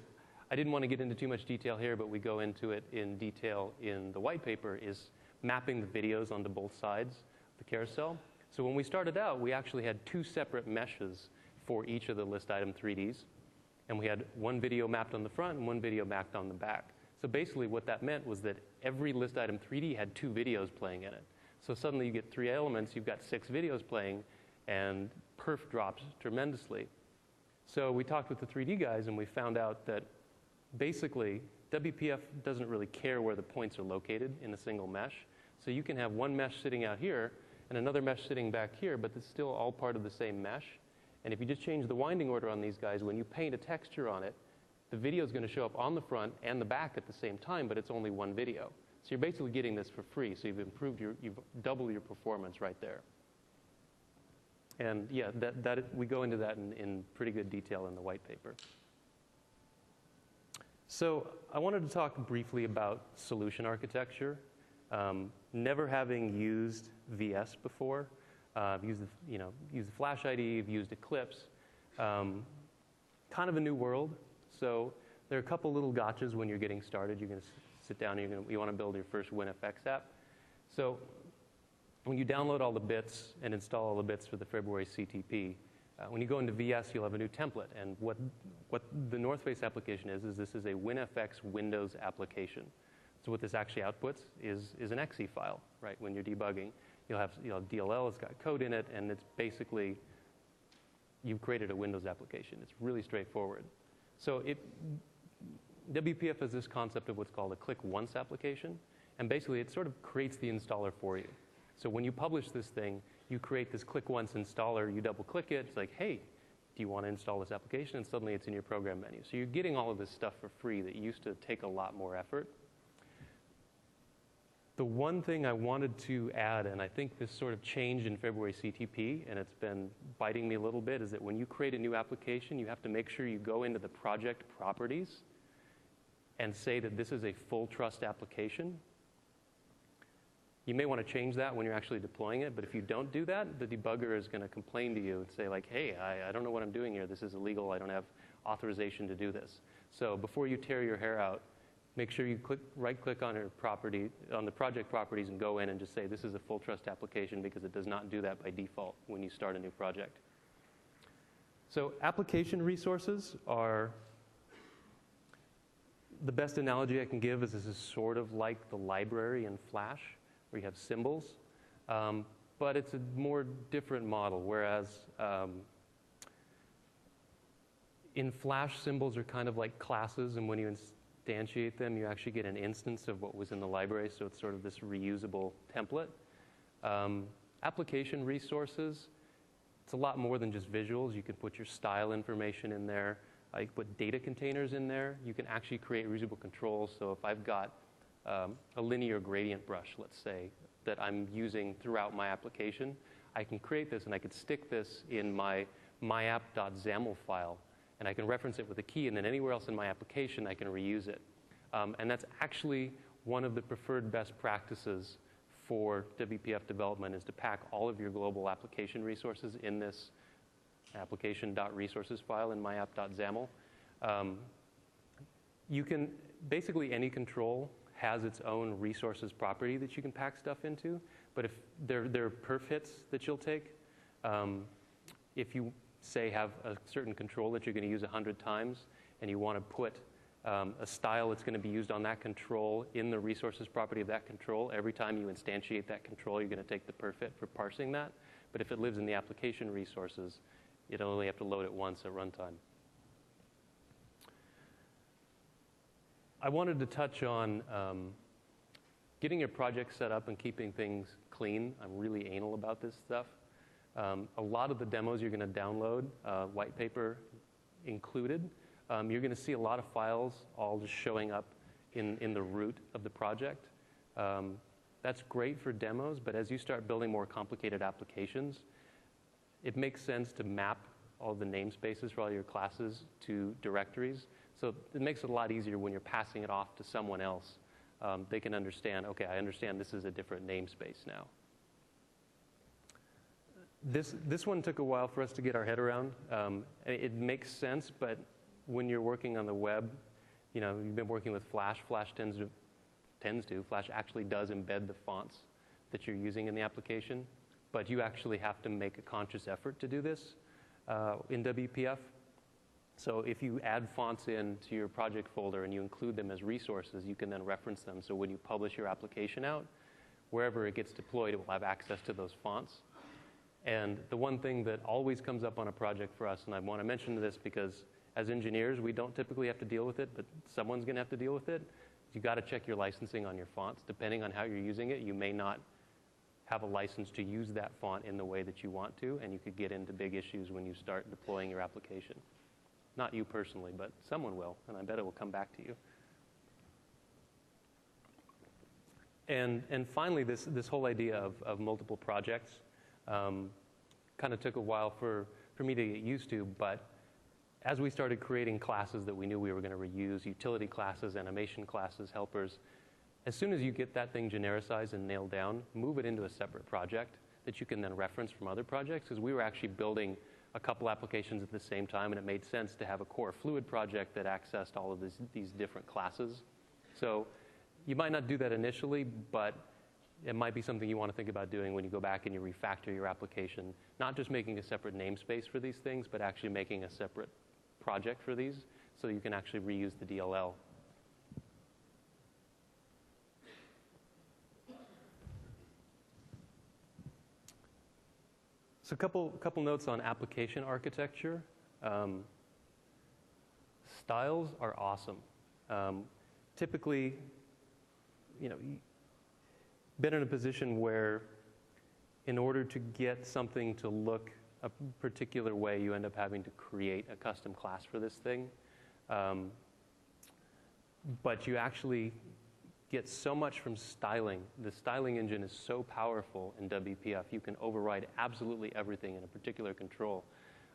I didn't want to get into too much detail here, but we go into it in detail in the white paper, is mapping the videos onto both sides of the carousel. So when we started out, we actually had 2 separate meshes for each of the list item 3Ds. And we had one video mapped on the front and one video mapped on the back. So basically what that meant was that every list item 3D had 2 videos playing in it. So suddenly you get 3 elements, you've got 6 videos playing, and perf drops tremendously. So we talked with the 3D guys, and we found out that basically WPF doesn't really care where the points are located in a single mesh. So you can have one mesh sitting out here and another mesh sitting back here, but it's still all part of the same mesh. And if you just change the winding order on these guys, when you paint a texture on it, the video is going to show up on the front and the back at the same time, but it's only one video. So you're basically getting this for free. So you've doubled your performance right there. And yeah, we go into that in pretty good detail in the white paper. So I wanted to talk briefly about solution architecture. Never having used VS before, I've used the Flash ID, I've used Eclipse. Kind of a new world. So there are a couple little gotchas when you're getting started. You're going to sit down and you want to build your first WinFX app. So when you download all the bits and install all the bits for the February CTP, when you go into VS, you'll have a new template. And what the North Face application is this is a WinFX Windows application. So what this actually outputs is an exe file, right? When you're debugging, You'll have DLL, it's got code in it, and it's basically, you've created a Windows application. It's really straightforward. So WPF has this concept of what's called a click once application, and basically it sort of creates the installer for you. So when you publish this thing, you create this click once installer, you double click it, it's like, hey, do you want to install this application? And suddenly it's in your program menu. So you're getting all of this stuff for free that used to take a lot more effort. The one thing I wanted to add, and I think this sort of changed in February CTP, and it's been biting me a little bit, is that when you create a new application, you have to make sure you go into the project properties and say that this is a full trust application. You may want to change that when you're actually deploying it, but if you don't do that, the debugger is going to complain to you and say like, hey, I don't know what I'm doing here. This is illegal. I don't have authorization to do this. So before you tear your hair out, make sure you right-click on your property, on the project properties, and go in and just say this is a full trust application, because it does not do that by default when you start a new project. So application resources are, the best analogy I can give is this is sort of like the library in Flash, where you have symbols, but it's a more different model, whereas in Flash, symbols are kind of like classes, and when you instantiate them, you actually get an instance of what was in the library, so it's sort of this reusable template. Application resources, it's a lot more than just visuals. You can put your style information in there. You can put data containers in there. You can actually create reusable controls. So if I've got a linear gradient brush, let's say, that I'm using throughout my application, I can create this and I could stick this in my myapp.xaml file, and I can reference it with a key, and then anywhere else in my application I can reuse it. And that's actually one of the preferred best practices for WPF development, is to pack all of your global application resources in this application.resources file in myapp.xaml. You can, basically any control has its own resources property that you can pack stuff into, but if there are perf hits that you'll take, if you say have a certain control that you're going to use 100 times, and you want to put a style that's going to be used on that control in the resources property of that control, every time you instantiate that control, you're going to take the perf hit for parsing that. But if it lives in the application resources, you'd only have to load it once at runtime. I wanted to touch on getting your project set up and keeping things clean. I'm really anal about this stuff. A lot of the demos you're going to download, white paper included, you're going to see a lot of files all just showing up in the root of the project. That's great for demos, but as you start building more complicated applications, it makes sense to map all the namespaces for all your classes to directories. So it makes it a lot easier when you're passing it off to someone else. They can understand, okay, I understand this is a different namespace now. This one took a while for us to get our head around. It makes sense, but when you're working on the web, you know, you've been working with Flash. Flash Flash actually does embed the fonts that you're using in the application, but you actually have to make a conscious effort to do this in WPF. So if you add fonts into your project folder and you include them as resources, you can then reference them. So when you publish your application out, wherever it gets deployed, it will have access to those fonts. And the one thing that always comes up on a project for us, and I want to mention this because as engineers, we don't typically have to deal with it, but someone's going to have to deal with it. You got to check your licensing on your fonts. Depending on how you're using it, you may not have a license to use that font in the way that you want to, and you could get into big issues when you start deploying your application. Not you personally, but someone will, and I bet it will come back to you. And finally, this whole idea of multiple projects kind of took a while for me to get used to, but as we started creating classes that we knew we were going to reuse, utility classes, animation classes, helpers, as soon as you get that thing genericized and nailed down, move it into a separate project that you can then reference from other projects, because we were actually building a couple applications at the same time, and it made sense to have a core fluid project that accessed all of these different classes. So you might not do that initially, but it might be something you want to think about doing when you go back and you refactor your application, not just making a separate namespace for these things, but actually making a separate project for these so you can actually reuse the DLL. So a couple notes on application architecture. Styles are awesome. Typically, you know, been in a position where in order to get something to look a particular way, you end up having to create a custom class for this thing. But you actually get so much from styling. The styling engine is so powerful in WPF, you can override absolutely everything in a particular control.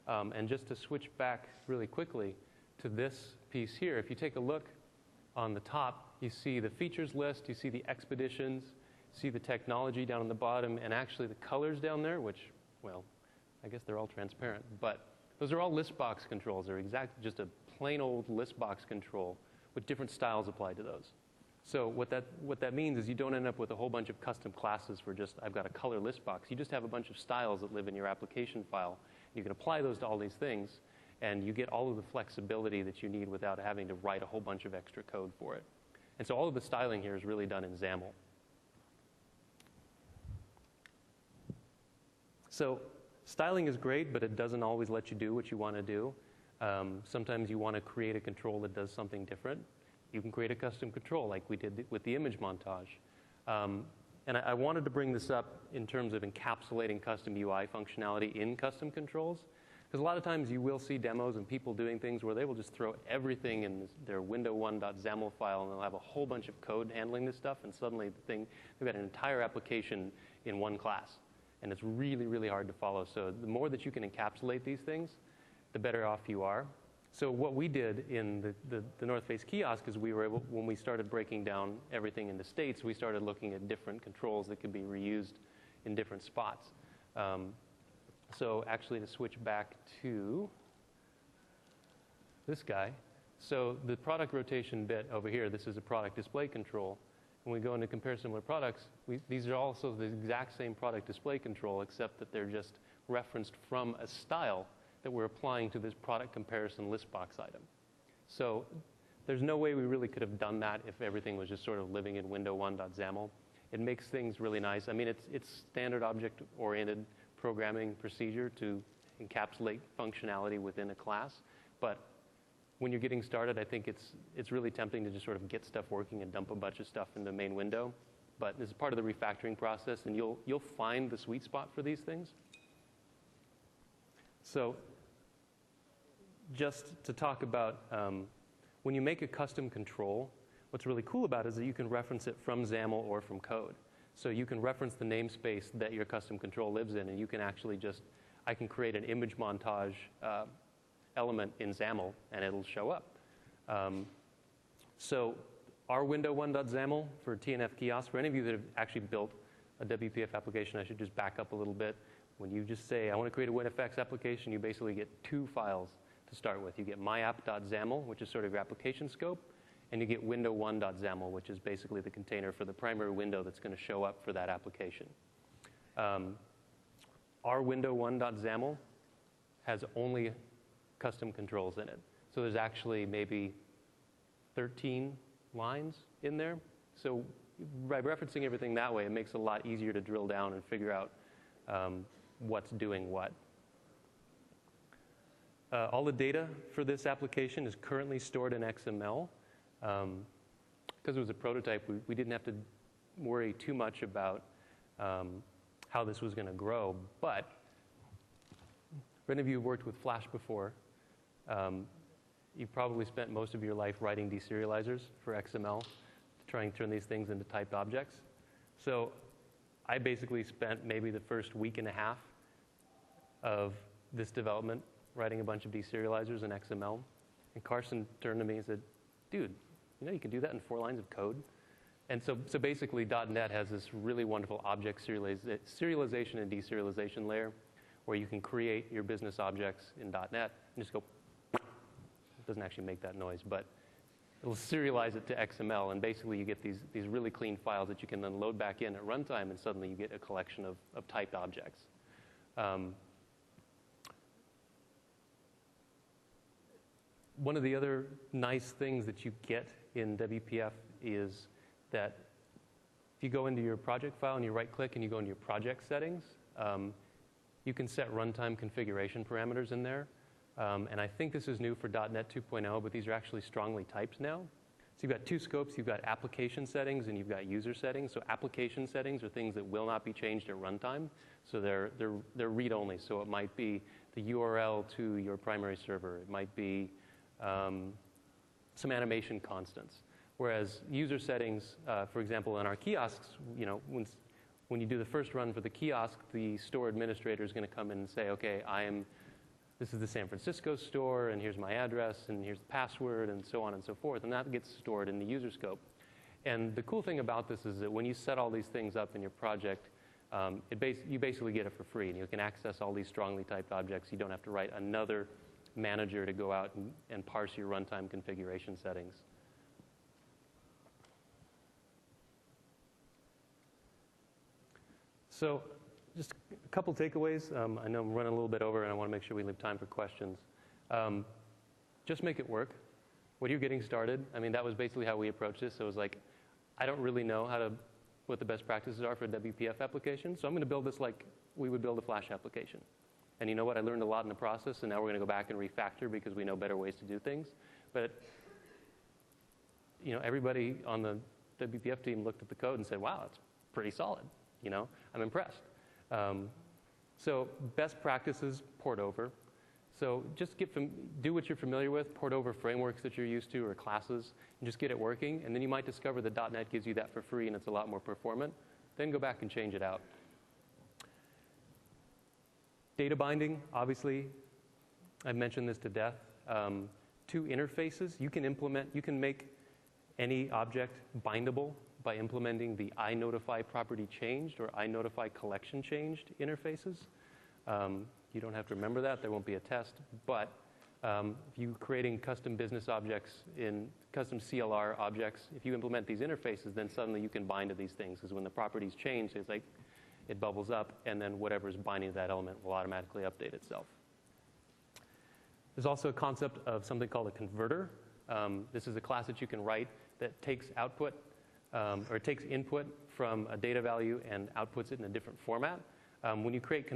And just to switch back really quickly to this piece here, if you take a look on the top, you see the features list, you see the expeditions, see the technology down on the bottom, and actually the colors down there, which, well, I guess they're all transparent, but those are all list box controls. They're just a plain old list box control with different styles applied to those. So what that means is you don't end up with a whole bunch of custom classes for just, I've got a color list box. You just have a bunch of styles that live in your application file. You can apply those to all these things, and you get all of the flexibility that you need without having to write a whole bunch of extra code for it. And so all of the styling here is really done in XAML. So styling is great, but it doesn't always let you do what you want to do. Sometimes you want to create a control that does something different. You can create a custom control like we did with the image montage. And I wanted to bring this up in terms of encapsulating custom UI functionality in custom controls. Because a lot of times you will see demos and people doing things where they will just throw everything in their window1.xaml file, and they'll have a whole bunch of code handling this stuff, and suddenly they've got an entire application in one class. And it's really, really hard to follow. So the more that you can encapsulate these things, the better off you are. So what we did in the North Face kiosk is we were able, when we started breaking down everything into states, we started looking at different controls that could be reused in different spots. So actually to switch back to this guy, so the product rotation bit over here, this is a product display control. When we go into compare similar products, these are also the exact same product display control, except that they're just referenced from a style that we're applying to this product comparison list box item. So there's no way we really could have done that if everything was just sort of living in window1.xaml. It makes things really nice. I mean, it's standard object-oriented programming procedure to encapsulate functionality within a class. But when you're getting started, I think it's really tempting to just sort of get stuff working and dump a bunch of stuff in the main window. But this is part of the refactoring process, and you'll find the sweet spot for these things. So just to talk about when you make a custom control, what's really cool about it is that you can reference it from XAML or from code. So you can reference the namespace that your custom control lives in, and you can actually just, I can create an image montage element in XAML, and it'll show up. So our window1.xaml for TNF kiosk, for any of you that have actually built a WPF application, I should just back up a little bit. When you just say, I want to create a WinFX application, you basically get two files to start with. You get myapp.xaml, which is sort of your application scope, and you get window1.xaml, which is basically the container for the primary window that's going to show up for that application. Our window1.xaml has only custom controls in it. So there's actually maybe 13 lines in there. So by referencing everything that way, it makes it a lot easier to drill down and figure out what's doing what. All the data for this application is currently stored in XML. Because it was a prototype, we didn't have to worry too much about how this was going to grow. But for any of you who've worked with Flash before, you've probably spent most of your life writing deserializers for XML to try and turn these things into typed objects. So I basically spent maybe the first week and a half of this development writing a bunch of deserializers in XML. And Carson turned to me and said, dude, you know you can do that in 4 lines of code? And so basically .NET has this really wonderful object serialization and deserialization layer where you can create your business objects in .NET and just go, it doesn't actually make that noise, but it'll serialize it to XML, and basically you get these really clean files that you can then load back in at runtime, and suddenly you get a collection of typed objects. One of the other nice things that you get in WPF is that if you go into your project file and you right-click and you go into your project settings, You can set runtime configuration parameters in there. And I think this is new for .NET 2.0, but these are actually strongly typed now. So you've got two scopes. You've got application settings and you've got user settings. So application settings are things that will not be changed at runtime. So they're read-only. So it might be the URL to your primary server. It might be some animation constants. Whereas user settings, for example, in our kiosks, when you do the first run for the kiosk, the store administrator is going to come in and say, okay, this is the San Francisco store, and here's my address, and here's the password, and so on and so forth. And that gets stored in the user scope. And the cool thing about this is that when you set all these things up in your project, you basically get it for free. And you can access all these strongly typed objects. You don't have to write another manager to go out and parse your runtime configuration settings. So just a couple takeaways. I know I'm running a little bit over, and I want to make sure we leave time for questions. Just make it work. When you're getting started, that was basically how we approached this. So it was like, I don't really know what the best practices are for a WPF application, so I'm going to build this like we would build a Flash application. And you know what? I learned a lot in the process, and now we're going to go back and refactor because we know better ways to do things. But everybody on the WPF team looked at the code and said, wow, it's pretty solid. I'm impressed. So best practices, port over. So just do what you're familiar with, port over frameworks that you're used to or classes, and just get it working. And then you might discover that .NET gives you that for free and it's a lot more performant. Then go back and change it out. Data binding, obviously, I've mentioned this to death. Two interfaces, you can make any object bindable by implementing the iNotify property changed or iNotify collection changed interfaces. You don't have to remember that. There won't be a test. But if you're creating custom business objects in custom CLR objects, if you implement these interfaces, then suddenly you can bind to these things. Because when the properties change, it's like it bubbles up, and then whatever's binding to that element will automatically update itself. There's also a concept of something called a converter. This is a class that you can write that takes output or it takes input from a data value and outputs it in a different format. When you create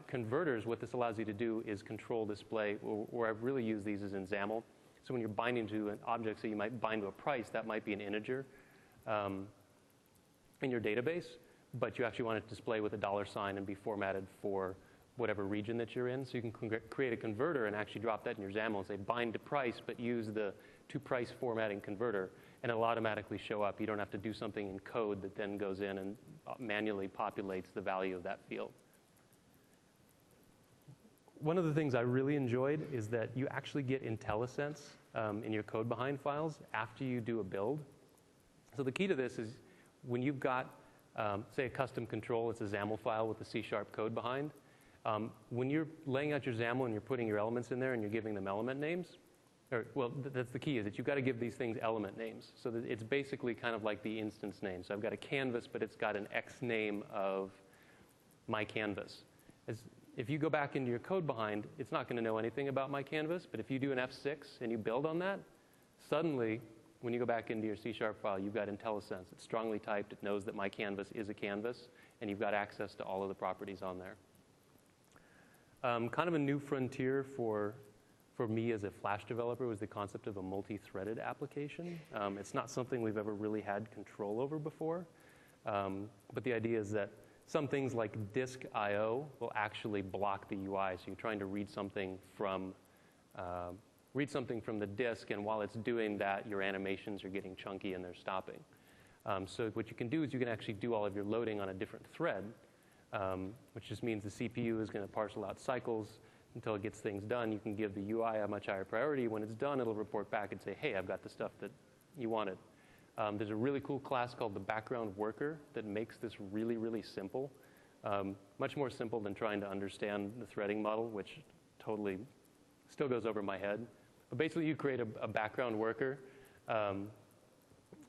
converters, what this allows you to do is control display. Where I've really used these is in XAML. So when you're binding to an object, so you might bind to a price, that might be an integer in your database, but you actually want it to display with a $sign and be formatted for whatever region that you're in. So you can create a converter and actually drop that in your XAML and say bind to price, but use the to price formatting converter, and it'll automatically show up. You don't have to do something in code that then goes in and manually populates the value of that field. One of the things I really enjoyed is that you actually get IntelliSense in your code behind files after you do a build. So the key to this is when you've got, say, a custom control, it's a XAML file with the C# code behind. When you're laying out your XAML and you're putting your elements in there and you're giving them element names, that's the key, is that you've got to give these things element names. So that it's basically kind of like the instance name. So I've got a canvas, but it's got an X name of my canvas. If you go back into your code behind, it's not going to know anything about my canvas, but if you do an F6 and you build on that, suddenly, when you go back into your C# file, you've got IntelliSense. It's strongly typed. It knows that my canvas is a canvas, and you've got access to all of the properties on there. Kind of a new frontier for me as a Flash developer was the concept of a multi-threaded application. It's not something we've ever really had control over before, but the idea is that some things like disk I/O will actually block the UI. So you're trying to read something from the disk, and while it's doing that, your animations are getting chunky and they're stopping. So what you can do is you can actually do all of your loading on a different thread, which just means the CPU is going to parcel out cycles until it gets things done. You can give the UI a much higher priority. When it's done, it'll report back and say, hey, I've got the stuff that you wanted. There's a really cool class called the background worker that makes this really, really simple. Much more simple than trying to understand the threading model, which totally still goes over my head. But basically, you create a background worker,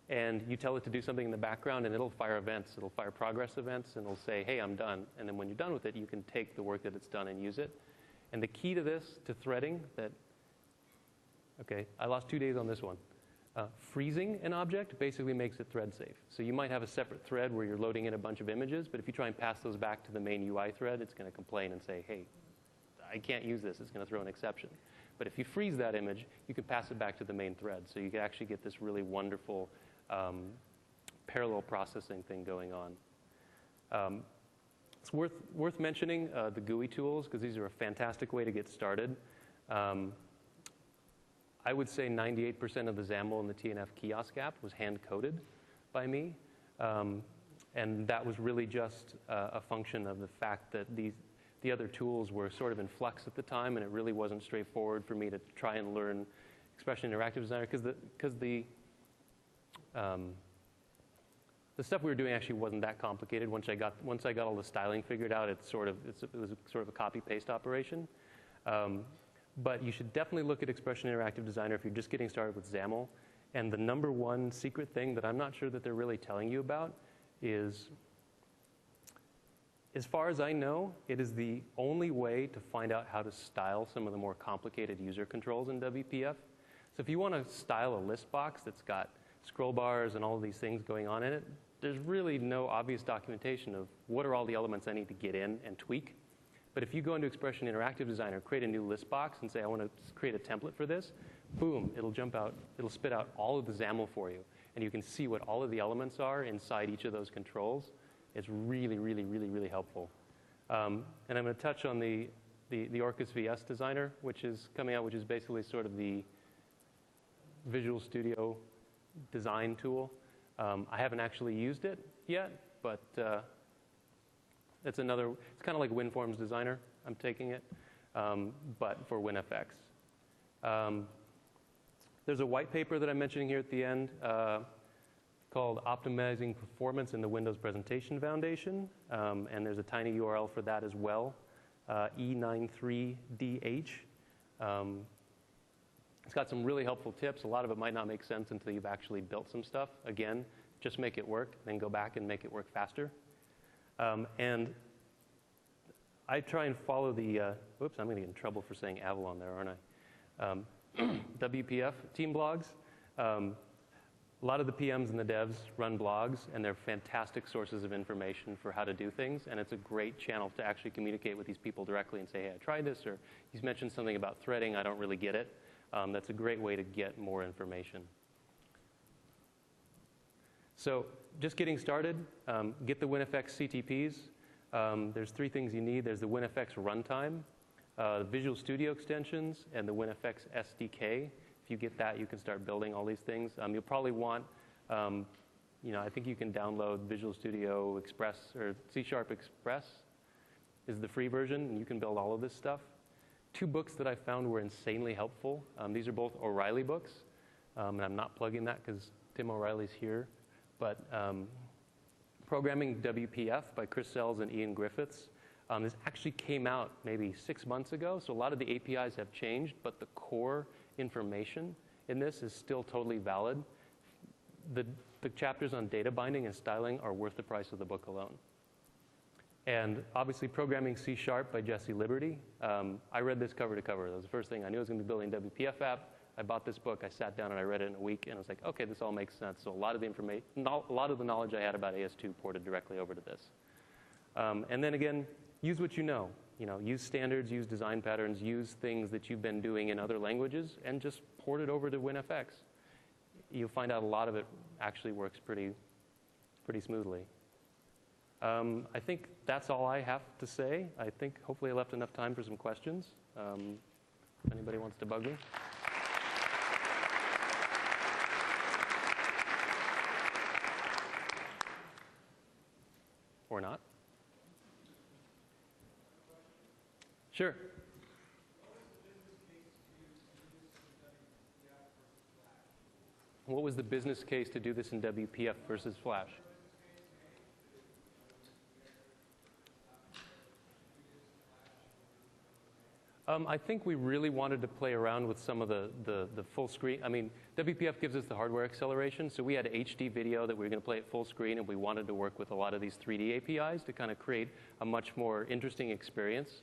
and you tell it to do something in the background, and it'll fire events. It'll fire progress events, and it'll say, hey, I'm done. And then when you're done with it, you can take the work that it's done and use it. And the key to this, to threading, I lost 2 days on this one. Freezing an object basically makes it thread safe. So you might have a separate thread where you're loading in a bunch of images, but if you try and pass those back to the main UI thread, it's going to complain and say, hey, I can't use this. It's going to throw an exception. But if you freeze that image, you can pass it back to the main thread. So you can actually get this really wonderful parallel processing thing going on. It's worth mentioning the GUI tools, because these are a fantastic way to get started. I would say 98% of the XAML in the TNF kiosk app was hand-coded by me. And that was really just a function of the fact that the other tools were sort of in flux at the time, and it really wasn't straightforward for me to try and learn Expression Interactive Designer, because the stuff we were doing actually wasn't that complicated. Once I got all the styling figured out, it was sort of a copy-paste operation. But you should definitely look at Expression Interactive Designer if you're just getting started with XAML. And the number one secret thing that I'm not sure that they're really telling you about is, as far as I know, it is the only way to find out how to style some of the more complicated user controls in WPF. So if you want to style a list box that's got scroll bars and all of these things going on in it, there's really no obvious documentation of what are all the elements I need to get in and tweak. But if you go into Expression Interactive Designer, create a new list box and say, I want to create a template for this, boom, it'll spit out all of the XAML for you. And you can see what all of the elements are inside each of those controls. It's really, really, really, really helpful. And I'm going to touch on the Orcus VS Designer, which is coming out, which is basically sort of the Visual Studio design tool. I haven't actually used it yet, but it's kind of like WinForms Designer. I'm taking it, but for WinFX. There's a white paper that I'm mentioning here at the end called Optimizing Performance in the Windows Presentation Foundation, and there's a tiny URL for that as well, E93DH. It's got some really helpful tips. A lot of it might not make sense until you've actually built some stuff. Again, just make it work, then go back and make it work faster. And I try and follow the, whoops, I'm going to get in trouble for saying Avalon there, aren't I? WPF team blogs. A lot of the PMs and the devs run blogs, and they're fantastic sources of information for how to do things, and it's a great channel to actually communicate with these people directly and say, hey, I tried this, or he's mentioned something about threading, I don't really get it. That's a great way to get more information. So just getting started, get the WinFX CTPs. There's three things you need. There's the WinFX runtime, the Visual Studio extensions, and the WinFX SDK. If you get that, you can start building all these things. You'll probably want, I think you can download Visual Studio Express, or C# Express is the free version, and you can build all of this stuff. Two books that I found were insanely helpful. These are both O'Reilly books, and I'm not plugging that because Tim O'Reilly's here. But Programming WPF by Chris Sells and Ian Griffiths. This actually came out maybe 6 months ago, so a lot of the APIs have changed, but the core information in this is still totally valid. The chapters on data binding and styling are worth the price of the book alone. And obviously, Programming C# by Jesse Liberty. I read this cover to cover. That was the first thing I knew I was going to be building a WPF app. I bought this book. I sat down and I read it in a week, and I was like, okay, this all makes sense. So a lot of the information, a lot of the knowledge I had about AS2 ported directly over to this. And then again, use what you know. Use standards, use design patterns, use things that you've been doing in other languages, and just port it over to WinFX. You'll find out a lot of it actually works pretty smoothly. I think that's all I have to say. I think hopefully I left enough time for some questions. If anybody wants to bug me. Or not. Sure. What was the business case to do this in WPF versus Flash? I think we really wanted to play around with some of the full screen. I mean, WPF gives us the hardware acceleration, so we had HD video that we were going to play at full screen, and we wanted to work with a lot of these 3D APIs to kind of create a much more interesting experience.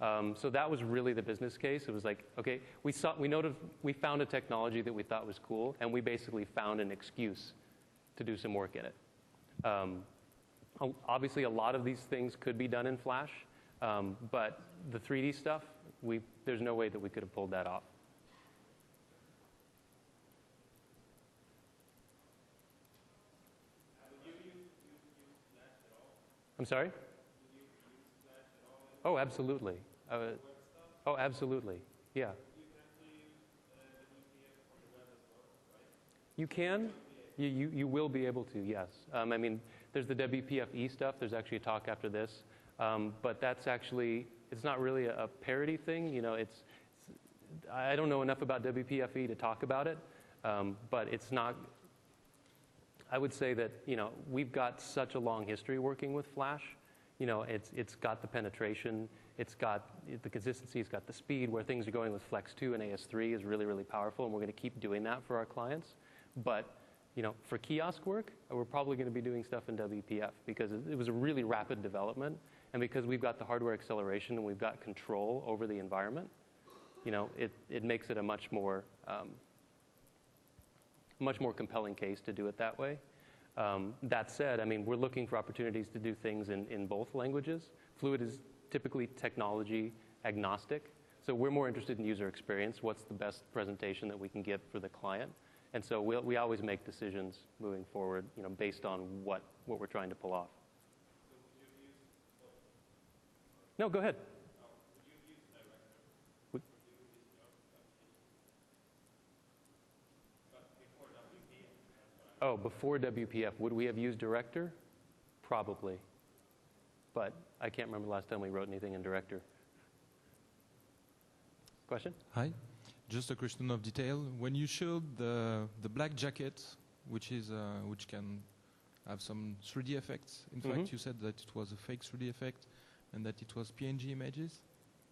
So that was really the business case. It was like, okay, we found a technology that we thought was cool, and we basically found an excuse to do some work in it. Obviously, a lot of these things could be done in Flash, but the 3D stuff, there's no way that we could have pulled that off. I'm sorry? Oh, absolutely. Oh, absolutely. Yeah. You can. You will be able to, yes. I mean, there's the WPF stuff. There's actually a talk after this. But that's actually, it's not really a parity thing. You know, I don't know enough about WPF to talk about it. But it's not, I would say that, you know, we've got such a long history working with Flash. You know, it's got the penetration, it's got the consistency, it's got the speed. Where things are going with Flex 2 and AS3 is really, really powerful, and we're going to keep doing that for our clients. But, you know, for kiosk work, we're probably going to be doing stuff in WPF because it was a really rapid development, and because we've got the hardware acceleration and we've got control over the environment, you know, it makes it a much more compelling case to do it that way. That said, I mean, we're looking for opportunities to do things in both languages. Fluid is typically technology agnostic, so we're more interested in user experience. What's the best presentation that we can give for the client? And so we always make decisions moving forward, you know, based on what we're trying to pull off. No, go ahead. Oh, before WPF, would we have used Director? Probably. But I can't remember the last time we wrote anything in Director. Question? Hi. Just a question of detail. When you showed the black jacket, which can have some 3D effects, in fact, you said that it was a fake 3D effect and that it was PNG images.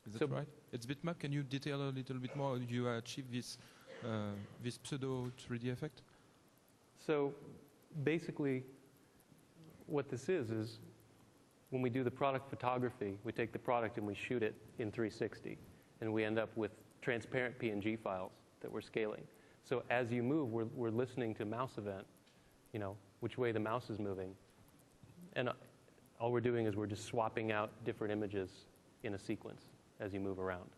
Is that right? It's bitmap. Can you detail a little bit more how you achieve this pseudo 3D effect? So basically, what this is when we do the product photography, we take the product and we shoot it in 360, and we end up with transparent PNG files that we're scaling. So as you move, we're listening to mouse event, you know, which way the mouse is moving. And all we're doing is we're just swapping out different images in a sequence as you move around.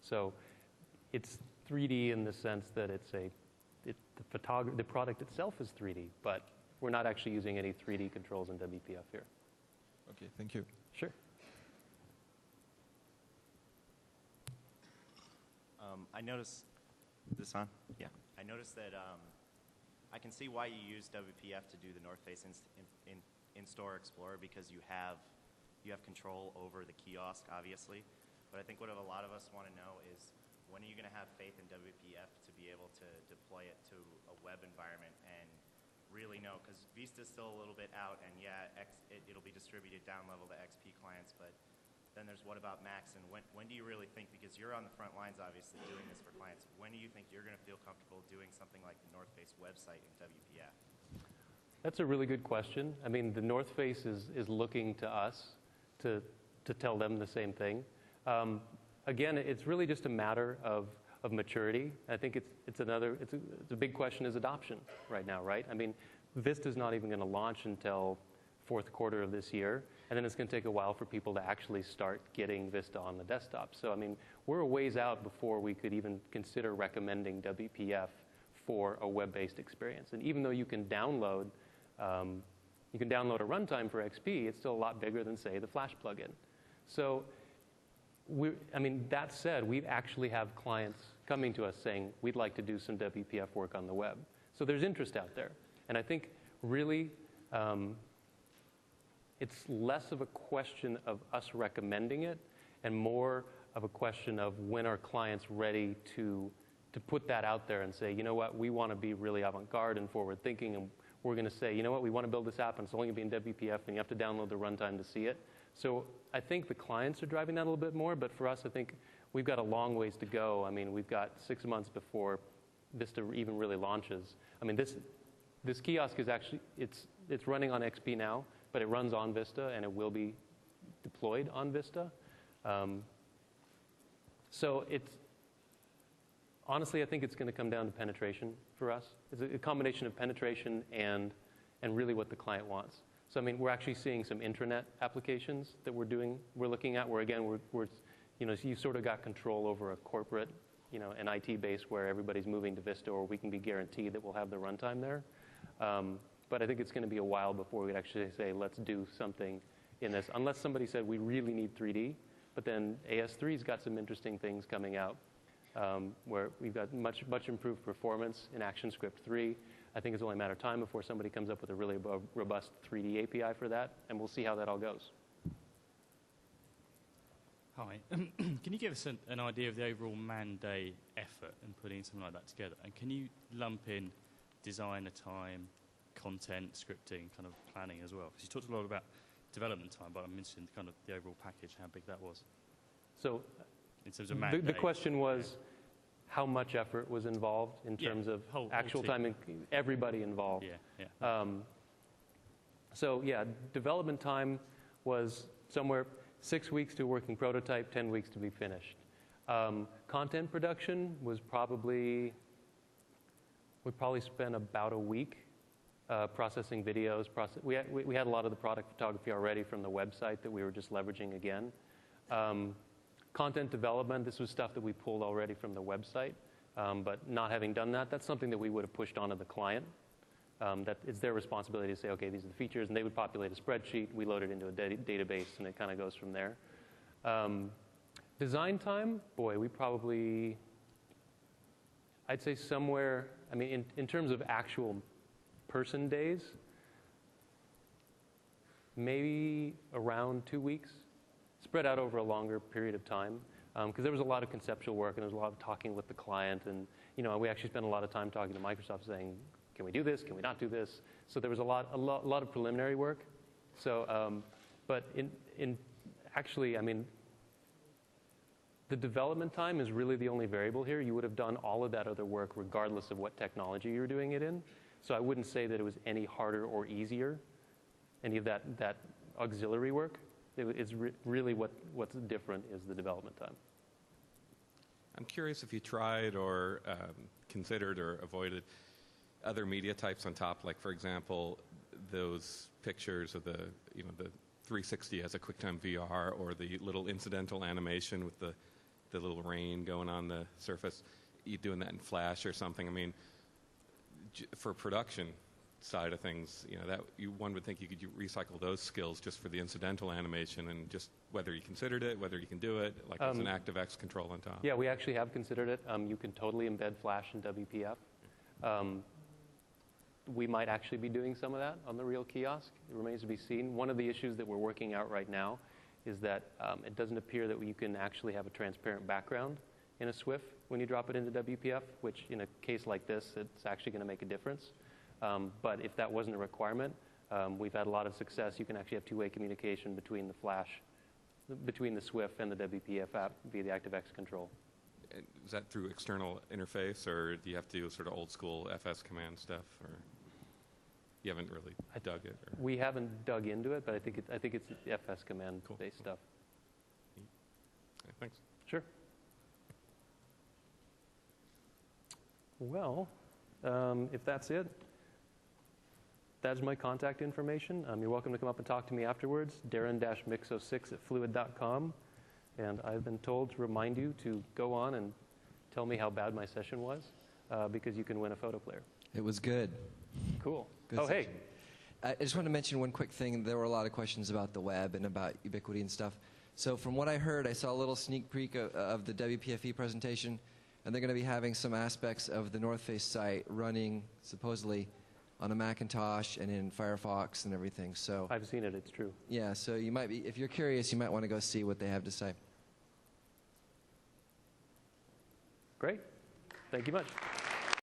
So it's 3D in the sense that the product itself is 3D, but we're not actually using any 3D controls in WPF here. Okay, thank you. Sure. I noticed, this on? Yeah. I noticed that I can see why you use WPF to do the North Face in-store Explorer, because you have control over the kiosk, obviously. But I think what a lot of us want to know is, when are you going to have faith in WPF to be able to deploy it to a web environment and really know? Because Vista's still a little bit out, and yeah, it'll be distributed down level to XP clients, but then there's what about Max, and when do you really think, because you're on the front lines obviously doing this for clients, when do you think you're going to feel comfortable doing something like the North Face website in WPF? That's a really good question. I mean, the North Face is looking to us to tell them the same thing. Again, it's really just a matter of maturity. I think it's a big question is adoption right now, right? I mean, Vista's not even going to launch until fourth quarter of this year, and then it's going to take a while for people to actually start getting Vista on the desktop. So, I mean, we're a ways out before we could even consider recommending WPF for a web-based experience. And even though you can download a runtime for XP, it's still a lot bigger than, say, the Flash plugin. So, I mean, that said, we actually have clients coming to us saying, we'd like to do some WPF work on the web. So there's interest out there. And I think really it's less of a question of us recommending it and more of a question of when are clients ready to put that out there and say, you know what, we want to be really avant-garde and forward-thinking, and we're going to say, you know what, we want to build this app, and it's only going to be in WPF, and you have to download the runtime to see it. So I think the clients are driving that a little bit more, but for us, I think we've got a long ways to go. I mean, we've got 6 months before Vista even really launches. I mean, this kiosk is actually, it's running on XP now, but it runs on Vista, and it will be deployed on Vista. So honestly, I think it's going to come down to penetration for us. It's a combination of penetration and really what the client wants. So I mean, we're actually seeing some intranet applications that we're looking at where again, we're you sort of got control over a corporate, an IT base where everybody's moving to Vista, or we can be guaranteed that we'll have the runtime there. But I think it's going to be a while before we'd actually say, let's do something in this, unless somebody said we really need 3D. But then AS3's got some interesting things coming out where we've got much improved performance in ActionScript 3. I think it's only a matter of time before somebody comes up with a really robust 3D API for that, and we'll see how that all goes. Hi. Can you give us an idea of the overall man-day effort in putting something like that together? And can you lump in designer time, content, scripting, kind of planning as well? Because you talked a lot about development time, but I'm interested in kind of the overall package, how big that was. So in terms of man-day. The question was how much effort was involved in terms of actual time and everybody involved. Yeah. So yeah, development time was somewhere 6 weeks to working prototype, 10 weeks to be finished. Content production was we probably spent about a week processing videos. We had a lot of the product photography already from the website that we were just leveraging again. Content development, this was stuff that we pulled already from the website, but not having done that, that's something that we would have pushed onto the client. That it's their responsibility to say, okay, these are the features, and they would populate a spreadsheet, we load it into a database, and it kind of goes from there. Design time, boy, I'd say somewhere, I mean, in terms of actual person days, maybe around 2 weeks, spread out over a longer period of time, because there was a lot of conceptual work and there was a lot of talking with the client, and we actually spent a lot of time talking to Microsoft saying, can we do this? Can we not do this? So there was a lot of preliminary work. So, but actually, I mean, the development time is really the only variable here. You would have done all of that other work regardless of what technology you were doing it in. So I wouldn't say that it was any harder or easier, any of that auxiliary work. It's really what's different is the development time. I'm curious if you tried or considered or avoided other media types on top, like for example, those pictures of the 360 as a QuickTime VR, or the little incidental animation with the little rain going on the surface. You doing that in Flash or something? I mean, for production side of things, one would think you could recycle those skills just for the incidental animation, and just whether you considered it, whether you can do it, like as an ActiveX control on top. Yeah, we actually have considered it. You can totally embed Flash in WPF. We might actually be doing some of that on the real kiosk. It remains to be seen. One of the issues that we're working out right now is that it doesn't appear that you can actually have a transparent background in a SWIF when you drop it into WPF, which in a case like this, it's actually going to make a difference. But if that wasn't a requirement, we've had a lot of success. You can actually have two-way communication between the Flash, between the SWIF and the WPF app via the ActiveX control. Is that through external interface, or do you have to do sort of old school FS command stuff, or you haven't really dug it? Or? We haven't dug into it, but I think it's FS command-based stuff. Okay, thanks. Sure. Well, if that's it, that's my contact information. You're welcome to come up and talk to me afterwards. Darren-MIX06@fluid.com. And I've been told to remind you to go on and tell me how bad my session was, because you can win a photo player. It was good. Cool. Good session. I just want to mention one quick thing. There were a lot of questions about the web and about Ubiquity and stuff. So from what I heard, I saw a little sneak peek of the WPFE presentation, and they're going to be having some aspects of the North Face site running supposedly on a Macintosh and in Firefox and everything. So I've seen it. It's true. Yeah, so you might be, if you're curious, you might want to go see what they have to say. Great. Thank you much.